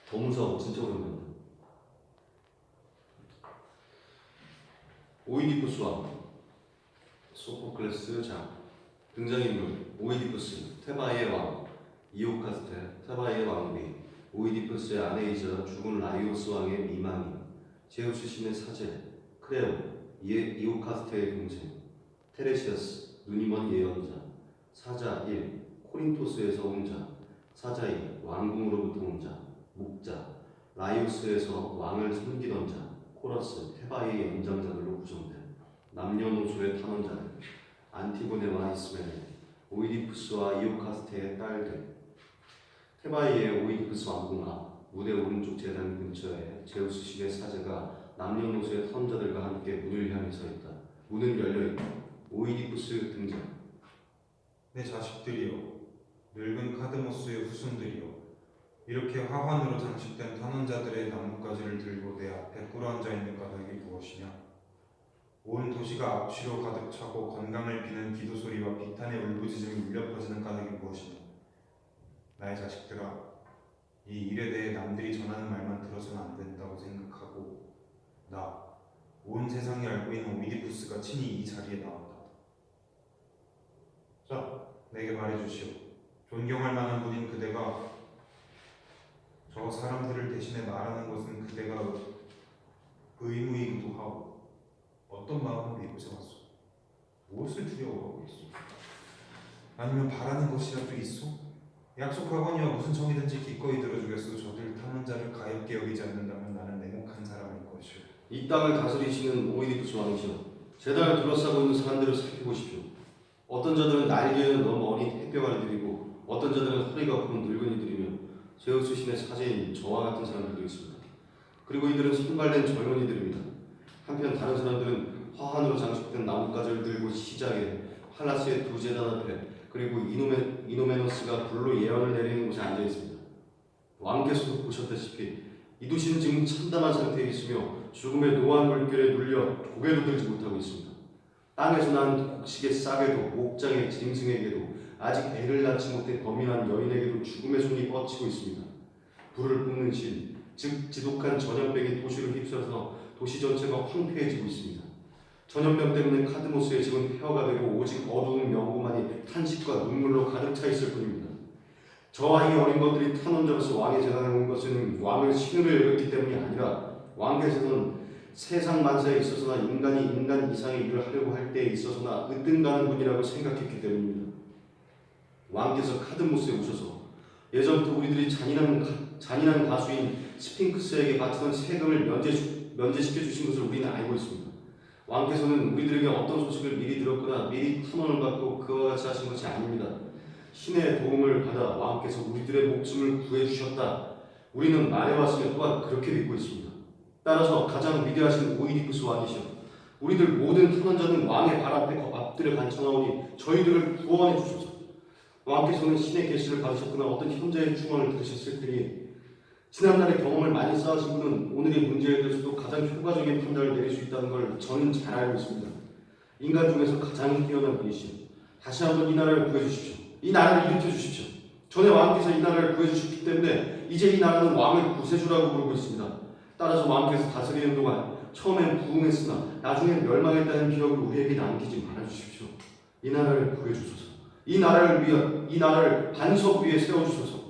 더 무서워. 진짜 오랜만이다. 오이디푸스 왕, 소포클레스 장. 등장인물 오이디푸스, 테바의 왕, 이오카스테, 테바의 왕비, 오이디푸스의 아내이자 죽은 라이오스 왕의 미망인, 제우스 신의 사제, 크레온, 이오카스테의 동생, 테레시아스, 눈이 먼 예언자, 사자 1, 코린토스에서 온 자, 사자 2, 왕궁으로부터 온 자, 목자, 라이오스에서 왕을 섬기던 자, 코러스, 테바의 연장자들로 구성된 남녀노소의 탐험자들, 안티고네와 이스멜, 오이디푸스와 이오카스테의 딸들. 테바이의 오이디푸스 왕궁 앞 무대 오른쪽 제단 근처에 제우스 신의 사제가 남녀노소의 탐험자들과 함께 문을 향해 서 있다. 문은 열려있다. 오이디푸스 등장. 내 자식들이여, 늙은 카드모스의 후손들이여, 이렇게 화환으로 장식된 탄원자들의 나뭇가지를 들고 내 앞에 꿇어앉아 있는 까닭이 무엇이냐? 온 도시가 악취로 가득 차고 건강을 비는 기도 소리와 비탄의 울부짖음이 울려 퍼지는 까닭이 무엇이냐? 나의 자식들아, 이 일에 대해 남들이 전하는 말만 들어서는 안 된다고 생각하고 온 세상이 알고 있는 오이디푸스가 친히 이 자리에 나왔다. 자, 내게 말해주시오. 존경할 만한 분인 그대가 저 사람들을 대신해 말하는 것은 그대가 의무이기도 하고 어떤 마음으로 이곳에 왔소? 무엇을 두려워하고 있소? 아니면 바라는 것이라도 있소? 약속하거니와 무슨 정이든지 기꺼이 들어주겠소. 저들 탐험자를 가엾게 여기지 않는다면 나는 냉혹한 사람일 것이오. 이 땅을 다스리시는 오이디푸스 왕이시여, 제단을 둘러싸고 있는 사람들을 살펴보십시오. 어떤 자들은 날개는 너무 어린 햇병아리들이고 어떤 자들은 허리가 굵은 늙은이들이며 제우스 신의 사제인 저와 같은 사람들도 있습니다. 그리고 이들은 선발된 젊은이들입니다. 한편 다른 사람들은 화환으로 장식된 나뭇가지를 들고 시작에 팔라스의 두 제단 앞에 그리고 이노메노스가 불로 예언을 내리는 곳에 앉아 있습니다. 왕께서도 보셨다시피 이 도시는 지금 참담한 상태에 있으며 죽음의 노한 물결에 눌려 고개도 들지 못하고 있습니다. 땅에서 난 곡식의 싹에도 목장의 짐승에게도 아직 애를 낳지 못해 범인한 여인에게도 죽음의 손이 뻗치고 있습니다. 불을 뿜는 신, 즉 지독한 전염병이 도시를 휩쓸어서 도시 전체가 황폐해지고 있습니다. 전염병 때문에 카드모스의 집은 폐허가 되고 오직 어두운 명부만이 탄식과 눈물로 가득 차 있을 뿐입니다. 저와 이 어린 것들이 탄원자로서 왕의 재단에 온 것은 왕을 신으로 여겼기 때문이 아니라 왕께서는 세상 만사에 있어서나 인간이 인간 이상의 일을 하려고 할 때에 있어서나 으뜸가는 분이라고 생각했기 때문입니다. 왕께서 카드모스에 오셔서 예전부터 우리들이 잔인한 가수인 스핑크스에게 바치던 세금을 면제시켜 주신 것을 우리는 알고 있습니다. 왕께서는 우리들에게 어떤 소식을 미리 들었거나 미리 탐험을 받고 그와 같이 하신 것이 아닙니다. 신의 도움을 받아 왕께서 우리들의 목숨을 구해주셨다. 우리는 말해왔으며 또한 그렇게 믿고 있습니다. 따라서 가장 위대하신 오이디푸스 왕이시여, 우리들 모든 탐험자는 왕의 발 앞에 엎드려 간청하오니 저희들을 구원해 주소서. 왕께서는 신의 계시를 받으셨거나 어떤 현자의 충언을 들으셨을 테니 지난날의 경험을 많이 쌓으신 분은 오늘의 문제에 대해서도 가장 효과적인 판단을 내릴 수 있다는 걸 저는 잘 알고 있습니다. 인간 중에서 가장 뛰어난 분이시오. 다시 한번 이 나라를 구해주십시오. 이 나라를 일으켜 주십시오. 전에 왕께서 이 나라를 구해주셨기 때문에 이제 이 나라는 왕을 구세주라고 부르고 있습니다. 따라서 왕께서 다스리는 동안 처음엔 부흥했으나 나중엔 멸망했다는 기억을 우리에게 남기지 말아주십시오. 이 나라를 구해주소서. 이 나라를 반석 위에 세워주소서.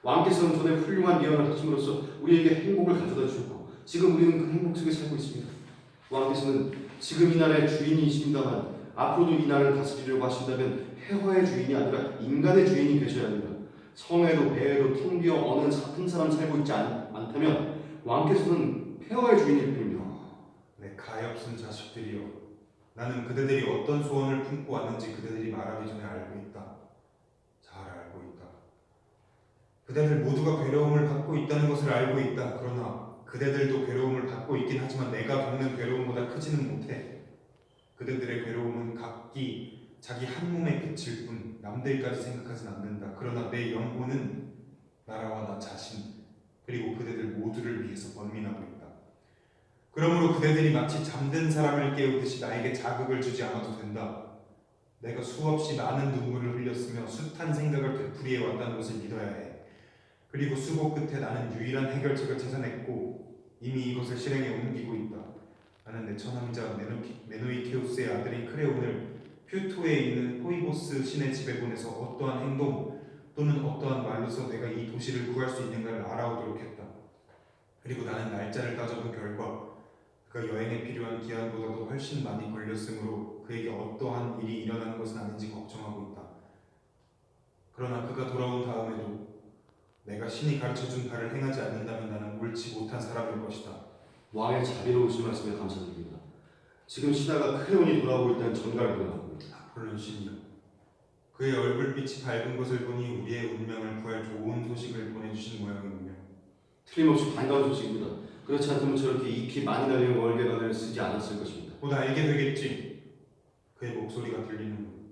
왕께서는 전에 훌륭한 예언을 하심으로써 우리에게 행복을 가져다 주셨고 지금 우리는 그 행복 속에 살고 있습니다. 왕께서는 지금 이 나라의 주인이십니다만 앞으로도 이 나라를 다스리려고 하신다면 폐허의 주인이 아니라 인간의 주인이 되셔야 합니다. 성에도 배에도 텅 비어 어느 한 사람 살고 있지 않다면 왕께서는 폐허의 주인일 뿐입니다. 내 가엾은 자식들이여, 나는 그대들이 어떤 소원을 품고 왔는지 그대들이 말하기 전에 알고 있다. 잘 알고 있다. 그대들 모두가 괴로움을 받고 있다는 것을 알고 있다. 그러나 그대들도 괴로움을 받고 있긴 하지만 내가 겪는 괴로움보다 크지는 못해. 그대들의 괴로움은 각기 자기 한 몸에 그칠 뿐 남들까지 생각하진 않는다. 그러나 내 영혼은 나라와 나 자신 그리고 그대들 모두를 위해서 번민하고 있다. 그러므로 그대들이 마치 잠든 사람을 깨우듯이 나에게 자극을 주지 않아도 된다. 내가 수없이 많은 눈물을 흘렸으며 숱한 생각을 되풀이해 왔다는 것을 믿어야 해. 그리고 수고 끝에 나는 유일한 해결책을 찾아냈고 이미 이것을 실행에 옮기고 있다. 나는 내 처남자 메노이케우스의 아들인 크레온을 퓨토에 있는 포이보스 신의 집에 보내서 어떠한 행동 또는 어떠한 말로서 내가 이 도시를 구할 수 있는가를 알아오도록 했다. 그리고 나는 날짜를 따져본 결과 그가 여행에 필요한 기한보다도 훨씬 많이 걸렸으므로 그에게 어떠한 일이 일어나는 것은 아닌지 걱정하고 있다. 그러나 그가 돌아온 다음에도 내가 신이 가르쳐준 바를 행하지 않는다면 나는 옳지 못한 사람일 것이다. 왕의 자비로우신 말씀에 감사드립니다. 지금 신하가 크레온이 돌아오고 있다는 전가를 보내갑니다. 아폴론 신이여, 그의 얼굴빛이 밝은 것을 보니 우리의 운명을 구할 좋은 소식을 보내주신 모양이군요. 틀림없이 반가운 소식입니다. 그렇지 않다면 저렇게 익히 많이 날리는 월계관을 쓰지 않았을 것입니다. 곧 알게 되겠지. 그의 목소리가 들리는군.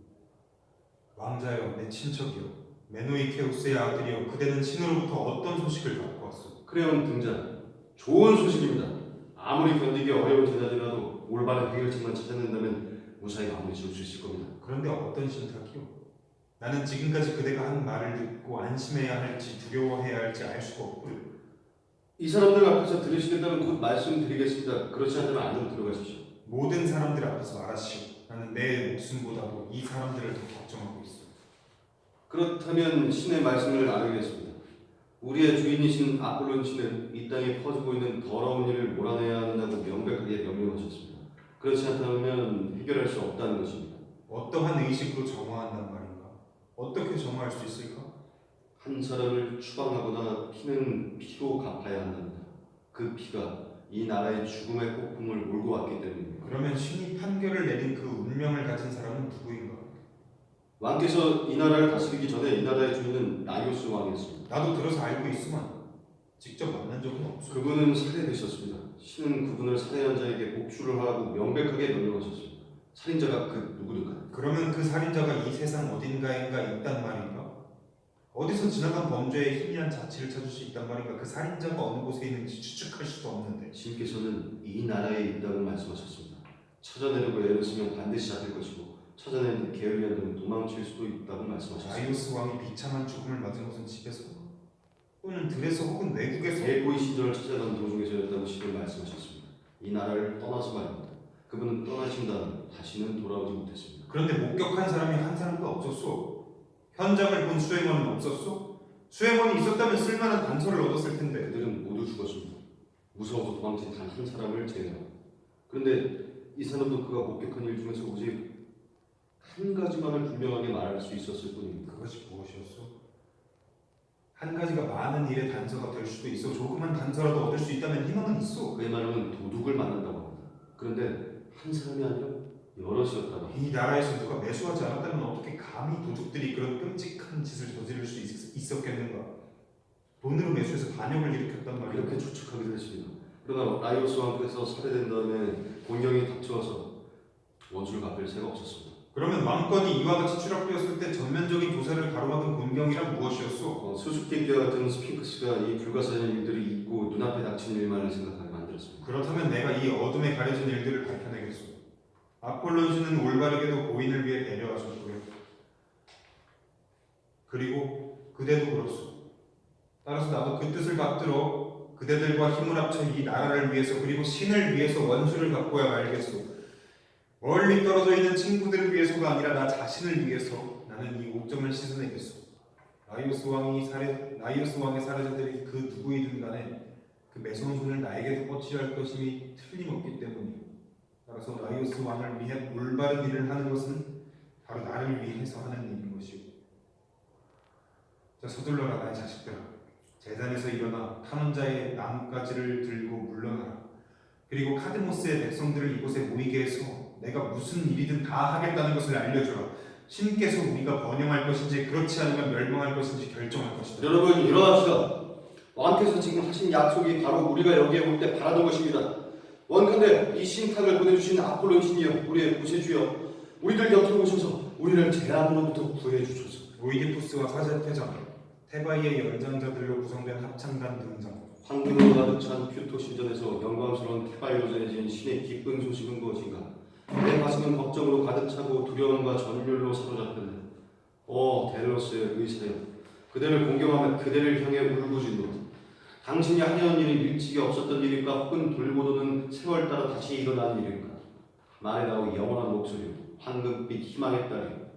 왕자여, 내 친척이여, 메노이케우스의 아들이여, 그대는 신으로부터 어떤 소식을 갖고 왔소? 크레온 등장. 좋은 소식입니다. 아무리 견디기 어려운 제자들이라도 올바른 해결책만 찾아낸다면 무사히 마무리 지을 수 있을 겁니다. 그런데 어떤 신탁이요? 나는 지금까지 그대가 한 말을 듣고 안심해야 할지 두려워해야 할지 알 수가 없고요. 이 사람들 앞에서 들으시겠다면 곧 말씀드리겠습니다. 그렇지 않다면 안으로 들어가십시오. 모든 사람들 앞에서 말하시오. 나는 내 목숨보다도 이 사람들을 더 걱정하고 있어. 그렇다면 신의 말씀을 알겠습니다. 우리의 주인이신 아폴론 신은 이 땅에 퍼지고 있는 더러운 일을 몰아내야 한다고 명백하게 명령하셨습니다. 그렇지 않다면 해결할 수 없다는 것입니다. 어떠한 의식으로 정화한단 말인가? 어떻게 정화할 수 있을까? 한 사람을 추방하거나 피는 피로 갚아야 한답니다. 그 피가 이 나라의 죽음의 폭풍을 몰고 왔기 때문입니다. 그러면 신이 판결을 내린 그 운명을 가진 사람은 누구인가? 왕께서 이 나라를 다스리기 전에 이 나라의 주인은 나이오스 왕이었습니다. 나도 들어서 알고 있지만 직접 만난 적은 없어. 그분은 살해되셨습니다. 신은 그분을 살해한 자에게 복수를 하라고 명백하게 명령하셨습니다. 살인자가 그 누구든가. 그러면 그 살인자가 이 세상 어딘가인가 있단 말인가? 어디서 지나간 범죄의 희미한 자취를 찾을 수 있단 말인가? 그 살인자가 어느 곳에 있는지 추측할 수도 없는데. 신께서는 이 나라에 있다고 말씀하셨습니다. 찾아내려고 애를 쓰면 반드시 잡힐 것이고 찾아내는 게으르면 도망칠 수도 있다고 말씀하셨습니다. 다이오스 왕이 비참한 죽음을 맞은 것은 집에서 또는 들에서 혹은 외국에서 대고의 신전을 찾아간 도중에서였다고 신을 말씀하셨습니다. 이 나라를 떠나서 말입니다. 그분은 떠나신 다음 다시는 돌아오지 못했습니다. 그런데 목격한 사람이 한 사람도 없었소. 현장을 본 수행원은 없었소. 수행원이 있었다면 쓸만한 단서를 얻었을 텐데. 그들은 모두 죽었습니다. 무서워서 도망친 단 한 사람을 제외하고. 그런데 이 사람도 그가 목격한 일 중에서 오직 한 가지만을 분명하게 말할 수 있었을 뿐입니다. 그것이 무엇이었소? 한 가지가 많은 일의 단서가 될 수도 있어. 조그만 단서라도 얻을 수 있다면 희망은 있어. 그의 말은 도둑을 만난다고 합니다. 그런데 한 사람이 아니라 여럿이었다고 합니다. 이 나라에서 누가 매수하지 않았다면 어떻게 감히 도둑들이 그런 끔찍한 짓을 저지를 수 있었겠는가? 돈으로 매수해서 반역을 일으켰단 말이야. 그렇게 추측하기도 했습니다. 그러나 라이오스 왕께서 살해된 다음에 곤경이 닥쳐와서 원수를 갚을 새가 없었습니다. 그러면 왕권이 이와 같이 추락되었을 때 전면적인 조사를 가로막은 곤경이란 무엇이었소? 수수께끼와 같은 스핑크스가 이 불가사의 일들이 있고 눈앞에 닥친 일만을 생각하게 만들었습니다. 그렇다면 내가 이 어둠에 가려진 일들을 밝혀내겠소. 아폴론 신은 올바르게도 고인을 위해 배려하셨고요. 그리고 그대도 그렇소. 따라서 나도 그 뜻을 받들어 그대들과 힘을 합쳐 이 나라를 위해서 그리고 신을 위해서 원수를 갚고야 말겠소. 멀리 떨어져 있는 친구들을 위해서가 아니라 나 자신을 위해서 나는 이 옥점을 씻어내겠소. 나이오스 왕의 사례자들이 그 누구이든 간에 그 매서운 손을 나에게도 뻗치려 할 것임이 틀림없기 때문이오. 따라서 나이오스 왕을 위해 올바른 일을 하는 것은 바로 나를 위해서 하는 일인 것이오. 자, 서둘러라 나의 자식들아. 재단에서 일어나 탄원자의 나뭇가지를 들고 물러나라. 그리고 카드모스의 백성들을 이곳에 모이게 해서 내가 무슨 일이든 다 하겠다는 것을 알려주라. 신께서 우리가 번영할 것인지 그렇지 않으면 멸망할 것인지 결정할 것이다. 여러분 일어납시다. 왕께서 지금 하신 약속이 바로 우리가 여기에 올 때 바라던 것입니다. 원컨대 이 신탁을 보내주신 아폴론 신이여, 우리의 구세주여, 우리들 곁으로 오셔서 우리를 재앙으로부터 구해주소서. 오이디푸스와 사제퇴장, 테바이의 연장자들로 구성된 합창단 등장. 황금으로 가득 찬 퓨토 신전에서 영광스러운 테바이로 전해진 신의 기쁜 소식은 무엇인가? 내 가슴은 걱정으로 가득 차고 두려움과 전율로 사로잡혔네. 오 델로스의 의사여, 그대를 공경하며 그대를 향해 울부짖노라. 당신이 하려는 일이 일찍이 없었던 일일까 혹은 돌고 도는 세월 따라 다시 일어난 일일까? 말해다오 영원한 목소리로 황금빛 희망의 딸이요.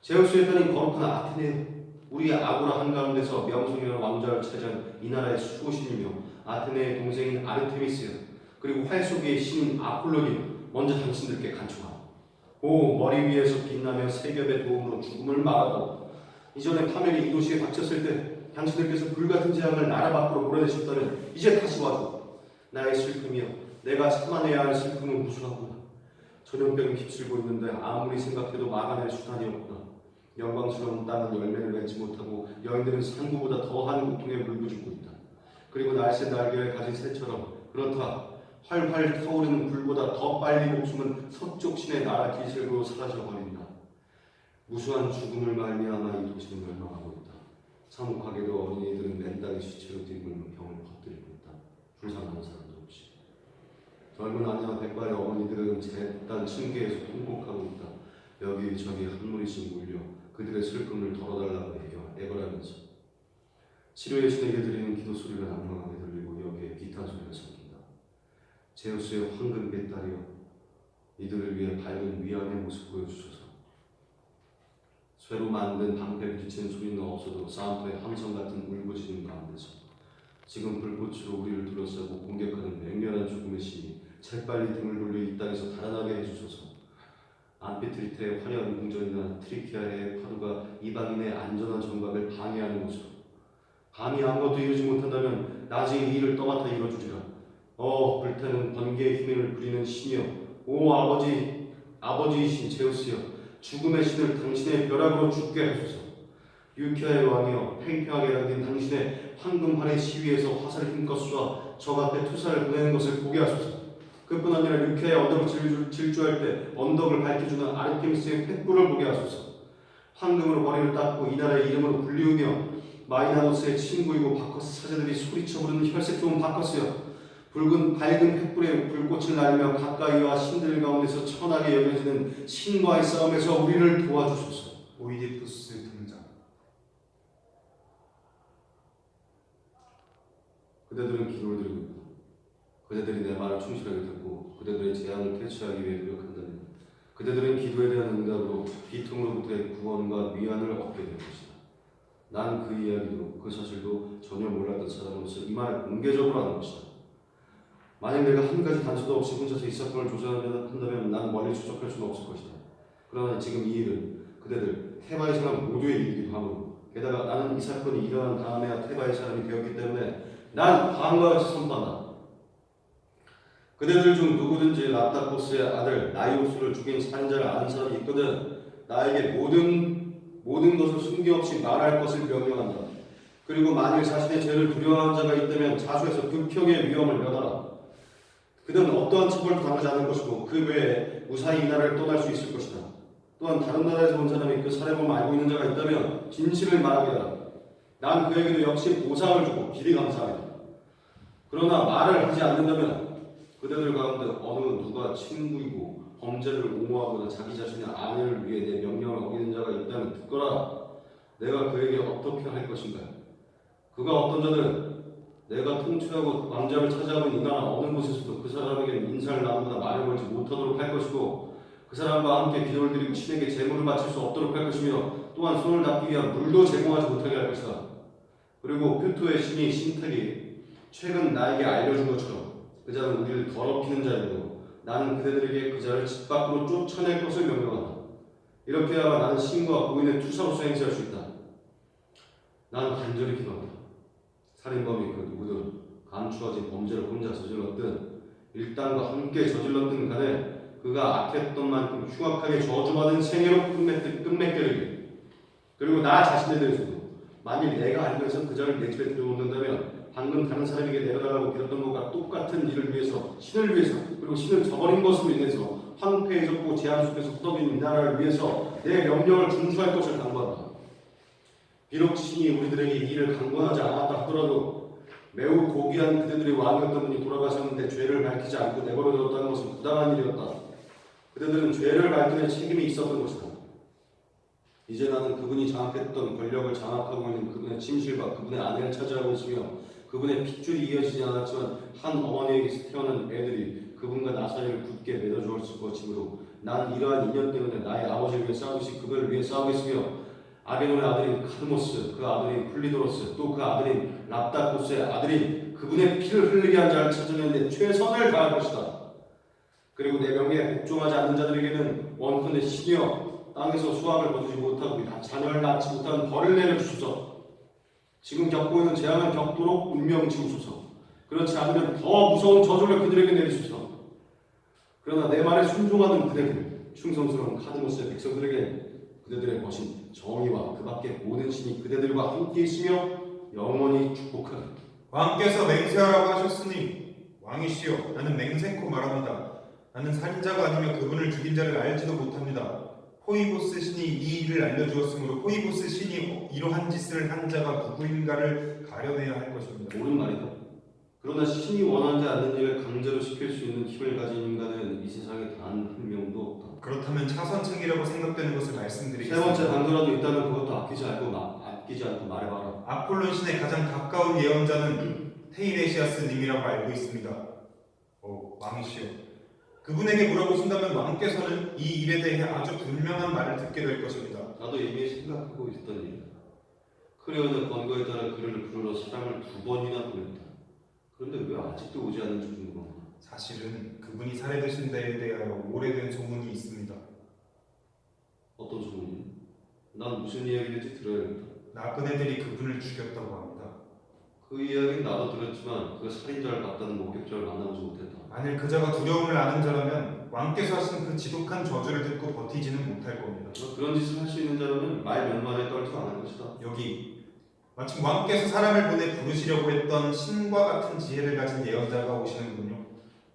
제우스의 딸인 거룩한 아테네요. 우리 아고라 한가운데서 명성이라는 왕좌를 차지한 이 나라의 수호신이며 아테네의 동생인 아르테미스요. 그리고 활 속의 신인 아폴로니요. 먼저 당신들께 간청하오. 오 머리 위에서 빛나며 세겹의 도움으로 죽음을 말하고 이전에 파멸이 이 도시에 닥쳤을 때 당신들께서 불같은 재앙을 나라 밖으로 몰아내셨다면 이제 다시 와줘. 나의 슬픔이여 내가 참아내야 할 슬픔은 무수하구나. 전염병이 휩쓸고 있는데 아무리 생각해도 막아낼 수단이 없구나. 영광스러운 땅은 열매를 맺지 못하고 여인들은 상구보다 더한 고통에 물부짖고 있다. 그리고 날쌘 날개를 가진 새처럼 그렇다. 활활 타오르는 불보다 더 빨리 목숨은 서쪽 신의 나라 기슭으로 사라져버린다. 무수한 죽음을 말미암아 이 도시는 멸망하고 있다. 참혹하게도 어린이들은 맨땅에 시체로 뒤굴며 병을 퍼뜨리고 있다. 불쌍한 사람도 없이. 젊은 아내와 백발의 어머니들은 재단 층계에서 통곡하고 있다. 여기저기 한 무리씩 몰려 그들의 슬픔을 덜어달라고 애걸하면서 치료의 신에게 드리는 기도 소리가 난무하게 들리고 여기에 비탄 소리가 섞인다. 제우스의 황금빛 딸이여 이들을 위해 밝은 위안의 모습 보여주소서. 쇠로 만든 방패 비친 소리는 없어도 산토의 함성 같은 울부짖음 가운데서 지금 불꽃으로 우리를 둘러싸고 공격하는 맹렬한 죽음의 신이 재빨리 등을 돌려 이 땅에서 달아나게 해주소서. 암피트리테의 화려한 궁전이나 트리키아의 파도가 이방인의 안전한 정박을 방해하는 곳으로 감히 아무것도 이루지 못한다면 나중에 이 일을 떠맡아 이뤄주리라. 불타는 번개의 힘을 부리는 신이여 오 아버지이신 제우스여 죽음의 신을 당신의 벼락으로 죽게 하소서. 유키아의 왕이여 팽팽하게 당긴 당신의 황금환의 시위에서 화살을 힘껏 쏘아 적 앞에 투사를 보내는 것을 보게 하소서. 그뿐 아니라 유키아의 언덕을 질주할 때 언덕을 밝혀주는 아르테미스의 횃불을 보게 하소서. 황금으로 머리를 닦고 이 나라의 이름으로 불리우며 마이나노스의 친구이고 바커스 사제들이 소리쳐 부르는 혈색 좋은 바커스여 밝은 횃불에 불꽃을 날리며 가까이와 신들 가운데서 천하게 여겨지는 신과의 싸움에서 우리를 도와주소서. 오이디푸스 등장. 그대들은 기도를 드리고 있다. 그대들이 내 말을 충실하게 듣고 그대들의 재앙을 퇴치하기 위해 노력한다면 그대들은 기도에 대한 응답으로 비통으로부터의 구원과 위안을 얻게 될 것이다. 난 그 이야기도 그 사실도 전혀 몰랐던 사람으로서 이 말을 공개적으로 하는 것이다. 만약 내가 한 가지 단서도 없이 혼자서 이 사건을 조사한다면 난 멀리 추적할 수는 없을 것이다. 그러나 지금 이 일은 그대들 테바의 사람 모두의 일이기도 하고 게다가 나는 이 사건이 일어난 다음에야 테바의 사람이 되었기 때문에 난 다음과 같이 선포한다. 그대들 중 누구든지 랍다코스의 아들 나이오스를 죽인 살인자를 아는 사람이 있거든 나에게 모든 것을 숨김없이 말할 것을 명령한다. 그리고 만일 자신의 죄를 두려워하는 자가 있다면 자수해서 극형의 위험을 면하라. 그들은 어떠한 처벌도 당하지 않을 것이고 그 외에 무사히 이 나라를 떠날 수 있을 것이다. 또한 다른 나라에서 온 사람이 그 살해범을 알고 있는 자가 있다면 진실을 말하게 하라. 난 그에게도 역시 보상을 주고 길이 감사하리라. 그러나 말을 하지 않는다면 그대들 가운데 어느 누가 친구이고 범죄를 옹호하거나 자기 자신의 아내를 위해 내 명령을 어기는 자가 있다면 듣거라. 내가 그에게 어떻게 할 것인가? 그가 어떤 자들은 내가 통치하고 왕좌를 차지하고 있는 이 나라 어느 곳에서도 그 사람에게 인사를 나누거나 말을 걸지 못하도록 할 것이고 그 사람과 함께 기도를 드리고 신에게 제물을 바칠 수 없도록 할 것이며 또한 손을 닦기 위한 물도 제공하지 못하게 할 것이다. 그리고 표토의 신이 신탁이 최근 나에게 알려준 것처럼 그 자는 우리를 더럽히는 자이고 나는 그대들에게 그 자를 집 밖으로 쫓아낼 것을 명령한다. 이렇게 해야 나는 신과 고인의 투사로서 행세할 수 있다. 나는 간절히 기도한다. 살인범이 그 누구든 감추어진 범죄를 혼자 저질렀든 일당과 함께 저질렀든 간에 그가 악했던 만큼 흉악하게 저주받은 생애로 끝맺게를 그리고 나 자신에 대해서도 만일 내가 알면서 그 자를 내 집에 들여놓는다면 방금 다른 사람에게 내려달라고 빌었던 것과 똑같은 일을 위해서 신을 위해서 그리고 신을 저버린 것으로 인해서 황폐해졌고 재앙 속에서 후덕인 이 나라를 위해서 내 명령을 준수할 것을 당부한다. 비록 신이 우리들에게 이 일을 강권하지 않았다 하더라도 매우 고귀한 그대들의 왕이었던 분이 돌아가셨는데 죄를 밝히지 않고 내버려뒀다는 것은 부당한 일이었다. 그대들은 죄를 밝히는 책임이 있었던 것이다. 이제 나는 그분이 장악했던 권력을 장악하고 있는 그분의 침실과 그분의 아내를 차지하고 있으며 그분의 핏줄이 이어지지 않았지만 한 어머니에게서 태어난 애들이 그분과 나 사이를 굳게 맺어주었을 것이므로 난 이러한 인연 때문에 나의 아버지를 위해 싸우듯이 그들을 위해 싸우겠으며 아베논의 아들인 카드모스, 그 아들인 쿨리도로스, 또 그 아들인 랍다코스의 아들인 그분의 피를 흘리게 한 자를 찾아내는데 최선을 다할 것이다. 그리고 내 명예에 복종하지 않는 자들에게는 원컨대 신이여 땅에서 수확을 거두지 못하고 자녀를 낳지 못하는 벌을 내려주소서. 지금 겪고 있는 재앙을 겪도록 운명 지우소서. 그렇지 않으면 더 무서운 저주를 그들에게 내리소서. 그러나 내 말에 순종하는 그대들, 충성스러운 카드모스의 백성들에게 그대들의 거신 정의와 그 밖에 모든 신이 그대들과 함께 있으며 영원히 축복하리. 왕께서 맹세하라고 하셨으니 왕이시여 나는 맹세코 말합니다. 나는 살인자가 아니며 그분을 죽인 자를 알지도 못합니다. 포이보스 신이 이 일을 알려주었으므로 포이보스 신이 이러한 짓을 한 자가 누구인가를 가려내야 할 것입니다. 옳은 말이다. 그러나 신이 원하지 않는 일을 강제로 시킬 수 있는 힘을 가진 인간은 이 세상에 단 한 명도 없다. 그렇다면 차선책이라고 생각되는 것을 세 말씀드리겠습니다. 번째 단도라도 있다면 그것도 아끼지 않고 말해봐라. 아폴론 신의 가장 가까운 예언자는 테이레시아스 님이라고 알고 있습니다. 왕이시여 그분에게 물어보신다면 왕께서는 이 일에 대해 아주 분명한 말을 듣게 될 것입니다. 나도 이미 생각하고 있었던 일이다. 크레온의 권고에 따라 그를 부르러 사람을 2번이나 보냈다. 그런데 왜 아직도 오지 않는지 궁금하다. 사실은 그분이 살해되신 데에 대하여 오래된 소문이 있습니다. 어떤 소문이? 난 무슨 이야기인지 들어야겠다. 나쁜 애들이 그분을 죽였다고 합니다. 그 이야기는 나도 들었지만 그 살인자를 맞다는 목격자를 만나보지 못했다. 만일 그자가 두려움을 아는 자라면 왕께서 하신 그 지독한 저주를 듣고 버티지는 못할 겁니다. 그런 짓을 할 수 있는 자라면 말 몇 마디에 떨지 않을 것이다. 여기 마침 왕께서 사람을 보내 부르시려고 했던 신과 같은 지혜를 가진 예언자가 오시는군요.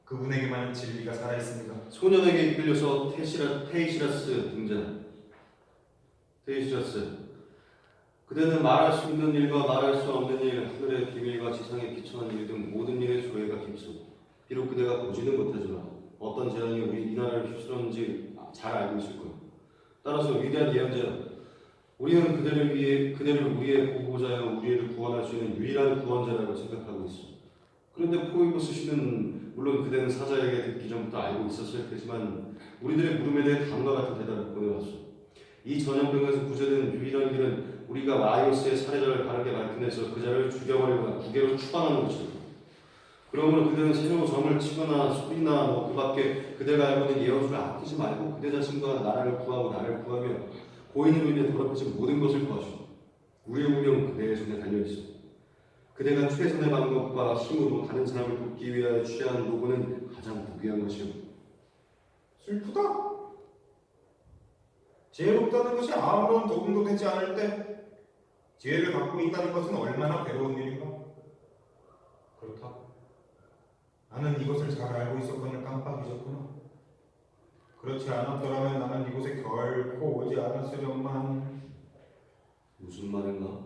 그분에게만 진리가 살아있습니다. 소년에게 이끌려서 테이시라스 등장. 테이시라스. 그대는 말할 수 있는 일과 말할 수 없는 일, 하늘의 비밀과 지상에 비천한 일 등 모든 일의 조예가 깊소. 비록 그대가 보지는 못하지만 어떤 재앙이 우리 이 나라를 휩쓸었는지 잘 알고 있을 거야. 따라서 위대한 예언자여, 우리는 그대를 우리의 보호자여 우리를 구원할 수 있는 유일한 구원자라고 생각하고 있어. 그런데 포이보스 씨는 물론 그대는 사자에게 듣기 전부터 알고 있었을 테지만 우리들의 물음에 대해 다음과 같은 대답을 보내왔어. 이 전염병에서 구제되는 유일한 길은 우리가 마이오스의 살해자를 바르게 밝혀내서 그 자를 죽여버리거나 국외로 추방하는 것이다. 그러므로 그대는 새로 점을 치거나 소리나 그 밖에 그대가 알고 있는 예언수를 아끼지 말고 그대 자신과 나라를 구하고 나를 구하며 고인으로 인해 더럽혀진 모든 것을 구하시오. 우리의 운명은 그대의 손에 달려있어. 그대가 최선의 방법과 힘으로 다른 사람을 돕기 위하여 취하는 노고는 가장 무귀한 것이오. 슬프다. 지혜롭다는 것이 아무런 도움도 되지 않을 때 지혜를 갖고 있다는 것은 얼마나 괴로운 일인가. 그렇다. 나는 이것을 잘 알고 있었건을 깜빡 잊었구나. 그렇지 않았더라면 나는 이곳에 결코 오지 않았으련만. 무슨 말인가?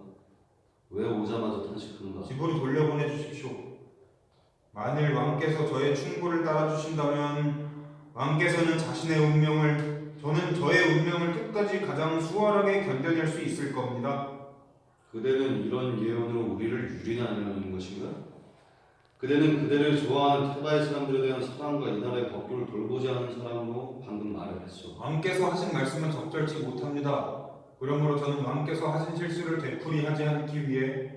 왜 오자마자 탄식하는가? 집으로 돌려보내 주십시오. 만일 왕께서 저의 충고를 따라주신다면 왕께서는 자신의 운명을, 저는 저의 운명을 끝까지 가장 수월하게 견뎌낼 수 있을 겁니다. 그대는 이런 예언으로 우리를 유린하려는 것인가? 그대는 그대를 좋아하는 테바의 사람들에 대한 사랑과 이 나라의 법규를 돌보지 않은 사람으로 방금 말을 했어. 왕께서 하신 말씀은 적절치 못합니다. 그러므로 저는 왕께서 하신 실수를 되풀이하지 않기 위해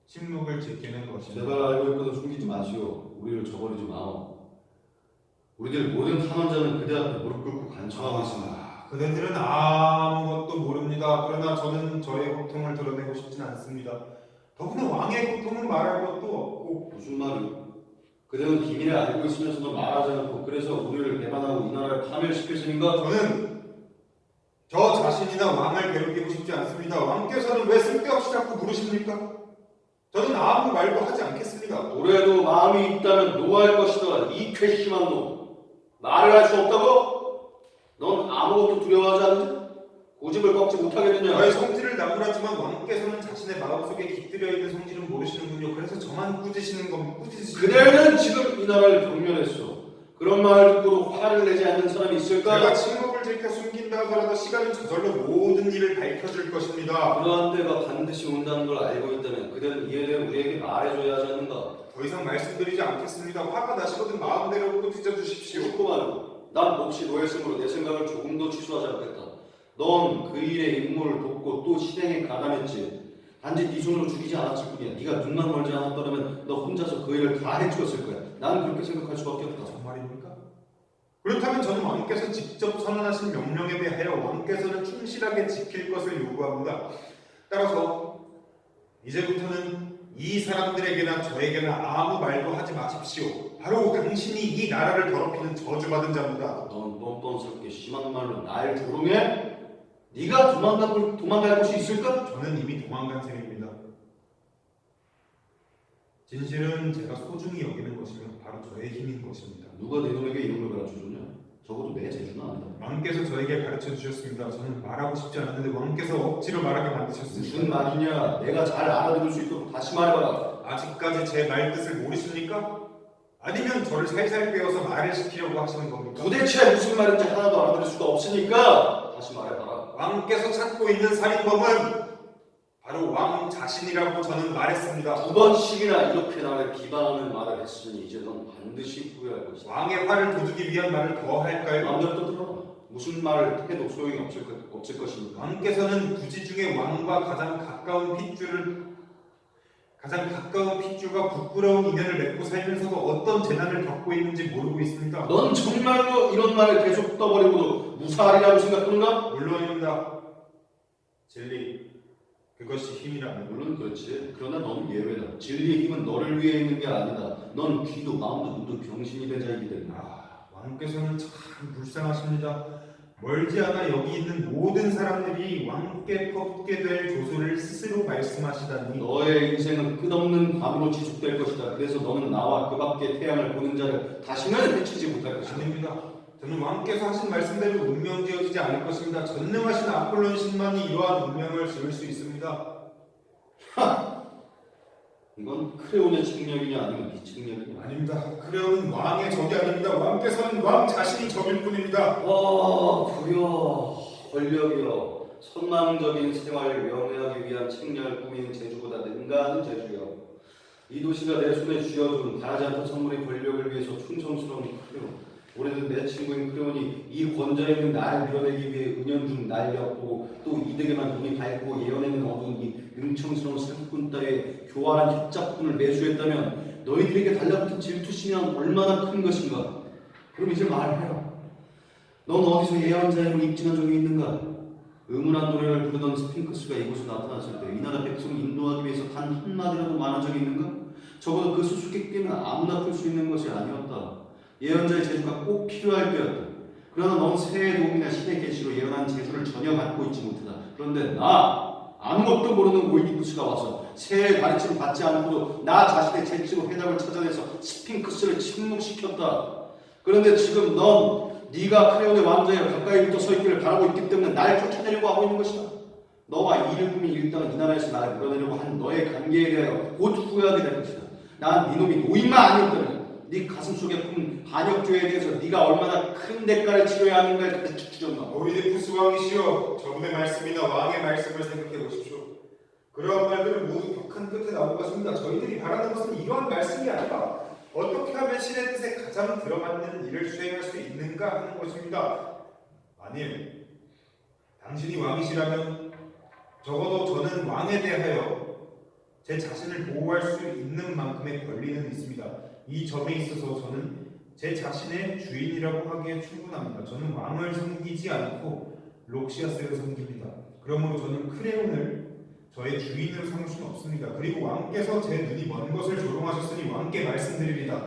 침묵을 지키는 것입니다. 제발 알고 있거든 숨기지 마시오. 우리를 저버리지 마오. 우리들 모든 탐험자는 그대 앞에 무릎 꿇고 간청하고 있습니다. 그대들은 아무것도 모릅니다. 그러나 저는 저의 고통을 드러내고 싶진 않습니다. 더구나 왕의 고통은 말할 것도 없고. 무슨 말이오? 그대는 비밀을 알고 있으면서도 말하지 않고 그래서 우리를 배반하고 이 나라를 파멸시킬 셈인가? 저는 저 자신이나 왕을 괴롭히고 싶지 않습니다. 왕께서는 왜 쓸데없이 자꾸 물으십니까? 저는 아무 말도 하지 않겠습니다. 올해도 마음이 있다면 노할 것이다. 이 괘씸한 놈. 말을 할 수 없다고? 넌 아무것도 두려워하지 않는지? 고집을 꺾지 못하겠느냐? 저의 성질을 나무라지만 왕께서는 자신의 마음속에 깃들여 있는 성질은 모르시는군요. 그래서 저만 꾸짖으시는 겁니다. 그대는 지금 이 나라를 경멸했어. 그런 말 듣고도 화를 내지 않는 사람이 있을까? 제가 침묵을 지켜 숨긴다 하더라도 시간은 저절로 모든 일을 밝혀줄 것입니다. 그러한 때가 반드시 온다는 걸 알고 있다면 그대는 이에 대해 우리에게 말해줘야 하지 않는가? 더 이상 말씀드리지 않겠습니다. 화가 나시거든 마음대로 꾸짖어 주십시오. 죽고 말고 난 몹시 노예성으로 내 생각을 조금도 취소하지 않겠다. 넌 그 일의 임무를 돕고 또 실행에 가담했지. 단지 네 손으로 죽이지 않았을 뿐이야. 네가 눈만 멀지 않았더라면 너 혼자서 그 일을 다 해치웠을 거야. 나는 그렇게 생각할 수밖에 없다. 정말입니까? 그렇다면 저는 왕께서 직접 선언하신 명령에 대하여 왕께서는 충실하게 지킬 것을 요구합니다. 따라서 이제부터는 이 사람들에게나 저에게나 아무 말도 하지 마십시오. 바로 당신이 이 나라를 더럽히는 저주받은 자입니다. 넌 뻔뻔스럽게 심한 말로 날 조롱해? 네가 도망갈 곳이 있을까? 저는 이미 도망간 셈입니다. 진실은 제가 소중히 여기는 것이면 바로 저의 힘인 것입니다. 누가 내 놈에게 이런 걸 가르쳐줬냐? 적어도 내 재주는 아니다. 왕께서 저에게 가르쳐 주셨습니다. 저는 말하고 싶지 않았는데 왕께서 억지로 말하게 만드셨습니다. 무슨 말이냐? 내가 잘 알아들을 수 있도록 다시 말해봐라. 아직까지 제 말 뜻을 모르십니까? 아니면 저를 살살 빼어서 말을 시키려고 하시는 겁니까? 도대체 무슨 말인지 하나도 알아들을 수가 없으니까 다시 말해봐라. 왕께서 찾고 있는 살인범은 바로 왕 자신이라고 저는 말했습니다. 두 번씩이나 이렇게 나를 비방하는 말을 했으니 이제 넌 반드시 후회할 것이다. 왕의 화를 돋우기 위한 말을 더 할까요? 마음대로 떠들어라. 무슨 말을 해도 소용이 없을 것이니까. 왕께서는 부지 중에 왕과 가장 가까운 핏줄과 부끄러운 인연을 맺고 살면서도 어떤 재난을 겪고 있는지 모르고 있습니다. 넌 정말로 이런 말을 계속 떠버리고도 무사하리라고 생각하는가? 물론입니다. 진리, 그것이 힘이라면. 물론 그렇지. 그러나 너는 예외다. 진리의 힘은 너를 위해 있는 게 아니다. 넌 귀도 마음도 모두 병신이 된 자이기 때문에. 왕께서는 참 불쌍하십니다. 멀지 않아 여기 있는 모든 사람들이 왕께 퍼붓게 될 조소를 스스로 말씀하시다니. 너의 인생은 끝없는 밤으로 지속될 것이다. 그래서 너는 나와 그 밖의 태양을 보는 자를 다시는 해치지 못할 것이다. 아닙니다. 저는 왕께서 하신 말씀대로 운명 지어지지 않을 것입니다. 전능하신 아폴론 신만이 이러한 운명을 지을 수 있습니다. 이건 크레온의 책략이냐 아니면 네 책략이냐? 아닙니다. 크레온은 왕의 적이 아닙니다. 왕께서는 왕 자신이 적일 뿐입니다. 부여, 권력이여, 선망적인 생활을 명예하기 위한 책략을 꾸미는 재주보다 능가하는 재주여. 이 도시가 내 손에 쥐어준 바라지 않던 선물의 권력을 위해서 충성스러운 크레온. 오래된 내 친구인 크레온이 이 권좌에 있는 날 밀어내기 위해 은연중 날 엿보고 또 이득에만 눈이 밝고 예언에는 어두운 이 능청스러운 사기꾼 따위의 교활한 협작꾼을 매수했다면 너희들에게 달라붙은 질투심이 얼마나 큰 것인가? 그럼 이제 말해라. 넌 어디서 예언자로 입증한 적이 있는가? 의문한 노래를 부르던 스핑크스가 이곳에 나타났을 때 이 나라 백성을 인도하기 위해서 단 한마디라도 말한 적이 있는가? 적어도 그 수수께끼는 아무나 풀 수 있는 것이 아니었다. 예언자의 재주가 꼭 필요할 때였다. 그러나 넌 새의 도움이나 신의 계시로 예언한 재주를 전혀 갖고 있지 못하다. 그런데 나 아무것도 모르는 오이디푸스가 와서 새의 가르침을 받지 않고도 나 자신의 재치로 해답을 찾아내서 스핑크스를 침묵시켰다. 그런데 지금 넌 네가 크레온의 왕좌에 가까이 붙어 서 있기를 바라고 있기 때문에 날 쫓아내려고 하고 있는 것이다. 너와 이르금이 일당은 이 나라에서 나를 밀어내려고 한 너의 관계에 대하여 곧 후회하게 될 것이다. 난 네 놈이 노인만 아니었다면 네 가슴 속에 품 반역죄에 대해서 네가 얼마나 큰 대가를 치러야 하는가에 대해서 추정나. 오이디푸스 왕이시여, 저분의 말씀이나 왕의 말씀을 생각해 보십시오. 그러한 말들은 모두 벽한 끝에 나온 것입니다. 저희들이 바라는 것은 이러한 말씀이 아니라 어떻게 하면 신의 뜻에 가장 들어맞는 일을 수행할 수 있는가 하는 것입니다. 아님, 당신이 왕이시라면 적어도 저는 왕에 대하여 제 자신을 보호할 수 있는 만큼의 권리는 있습니다. 이 점에 있어서 저는 제 자신의 주인이라고 하기에 충분합니다. 저는 왕을 섬기지 않고 록시아스를 섬깁니다. 그러므로 저는 크레온을 저의 주인으로 삼을 수는 없습니다. 그리고 왕께서 제 눈이 먼 것을 조롱하셨으니 왕께 말씀드립니다.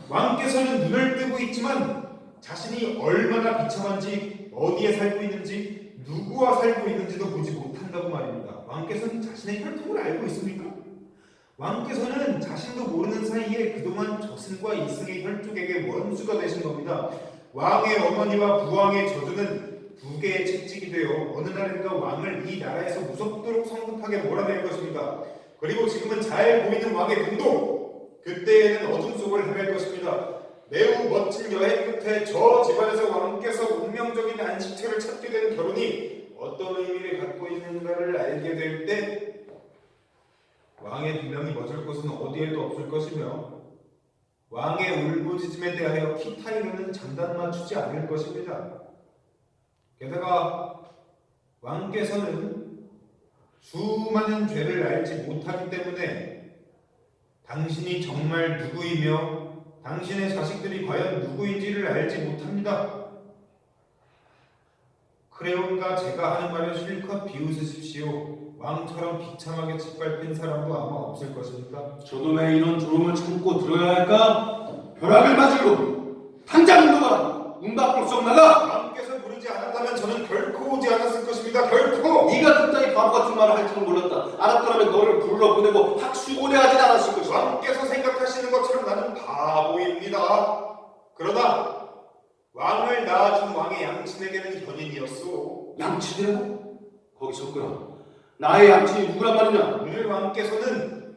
왕께서는 눈을 뜨고 있지만 자신이 얼마나 비참한지, 어디에 살고 있는지, 누구와 살고 있는지도 보지 못한다고 말입니다. 왕께서는 자신의 혈통을 알고 있습니까? 왕께서는 자신도 모르는 사이에 그동안 저승과 이승의 혈족에게 원수가 되신 겁니다. 왕의 어머니와 부왕의 저주는 두 개의 채찍이 되어 어느 날인가 왕을 이 나라에서 무섭도록 성급하게 몰아낼 것입니다. 그리고 지금은 잘 보이는 왕의 분도 그때에는 어둠 속을 헤맬 것입니다. 매우 멋진 여행 끝에 저 집안에서 왕께서 운명적인 안식처를 찾게 된 결혼이 어떤 의미를 갖고 있는가를 알게 될 때 왕의 비명이 멎을 곳은 어디에도 없을 것이며 왕의 울부짖음에 대하여 키타이르는 장단 맞추지 않을 것입니다. 게다가 왕께서는 수많은 죄를 알지 못하기 때문에 당신이 정말 누구이며 당신의 자식들이 과연 누구인지를 알지 못합니다. 크레온과 제가 하는 말을 실컷 비웃으십시오. 왕처럼 비참하게 짓밟힌 사람도 아마 없을 것입니다. 저놈의 이런 조롱을 참고 들어야 할까? 벼락을 맞으고 당장 운동하라! 문 밖으로 썩 나가! 왕께서 부르지 않았다면 저는 결코 오지 않았을 것입니다. 결코! 네가 그따위 바보 같은 말을 할 줄은 몰랐다. 알았더라면 너를 불러보내고 학수고대하진 않았을 것이다. 왕께서 생각하시는 것처럼 나는 바보입니다. 그러나 왕을 낳아준 왕의 양친에게는 현인이었소. 양치되라고? 거기 섰구나. 나의 양친이 누구란 말이냐? 오늘 왕께서는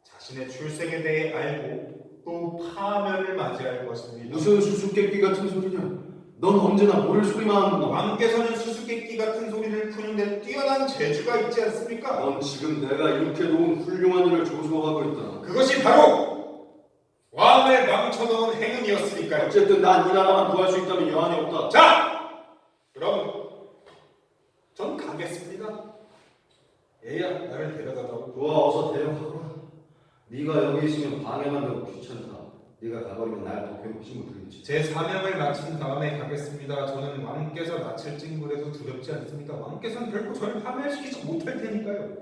자신의 출생에 대해 알고 또 파면을 맞이할 것입니다. 무슨 수수께끼 같은 소리냐? 넌 언제나 모를 소리만 하는구나. 왕께서는 수수께끼 같은 소리를 푸는데 뛰어난 재주가 있지 않습니까? 넌 지금 내가 이렇게 놓은 훌륭한 일을 조소하고 있다. 그것이 바로 왕을 망쳐놓은 행운이었으니까요. 어쨌든 난 이 나라만 구할 수 있다면 여한이 없다. 자! 그럼 전 가겠습니다. 얘야, 나를 데려다다오. 좋아, 어서 데려가거라. 네가 여기 있으면 방해만 되고 귀찮다. 네가 가버리면 날 더 괴롭히지 못하겠지. 제 사명을 마친 다음에 가겠습니다. 저는 왕께서 낯을 찡그려도 두렵지 않습니다. 왕께서는 결코 저를 파멸시키지 못할 테니까요.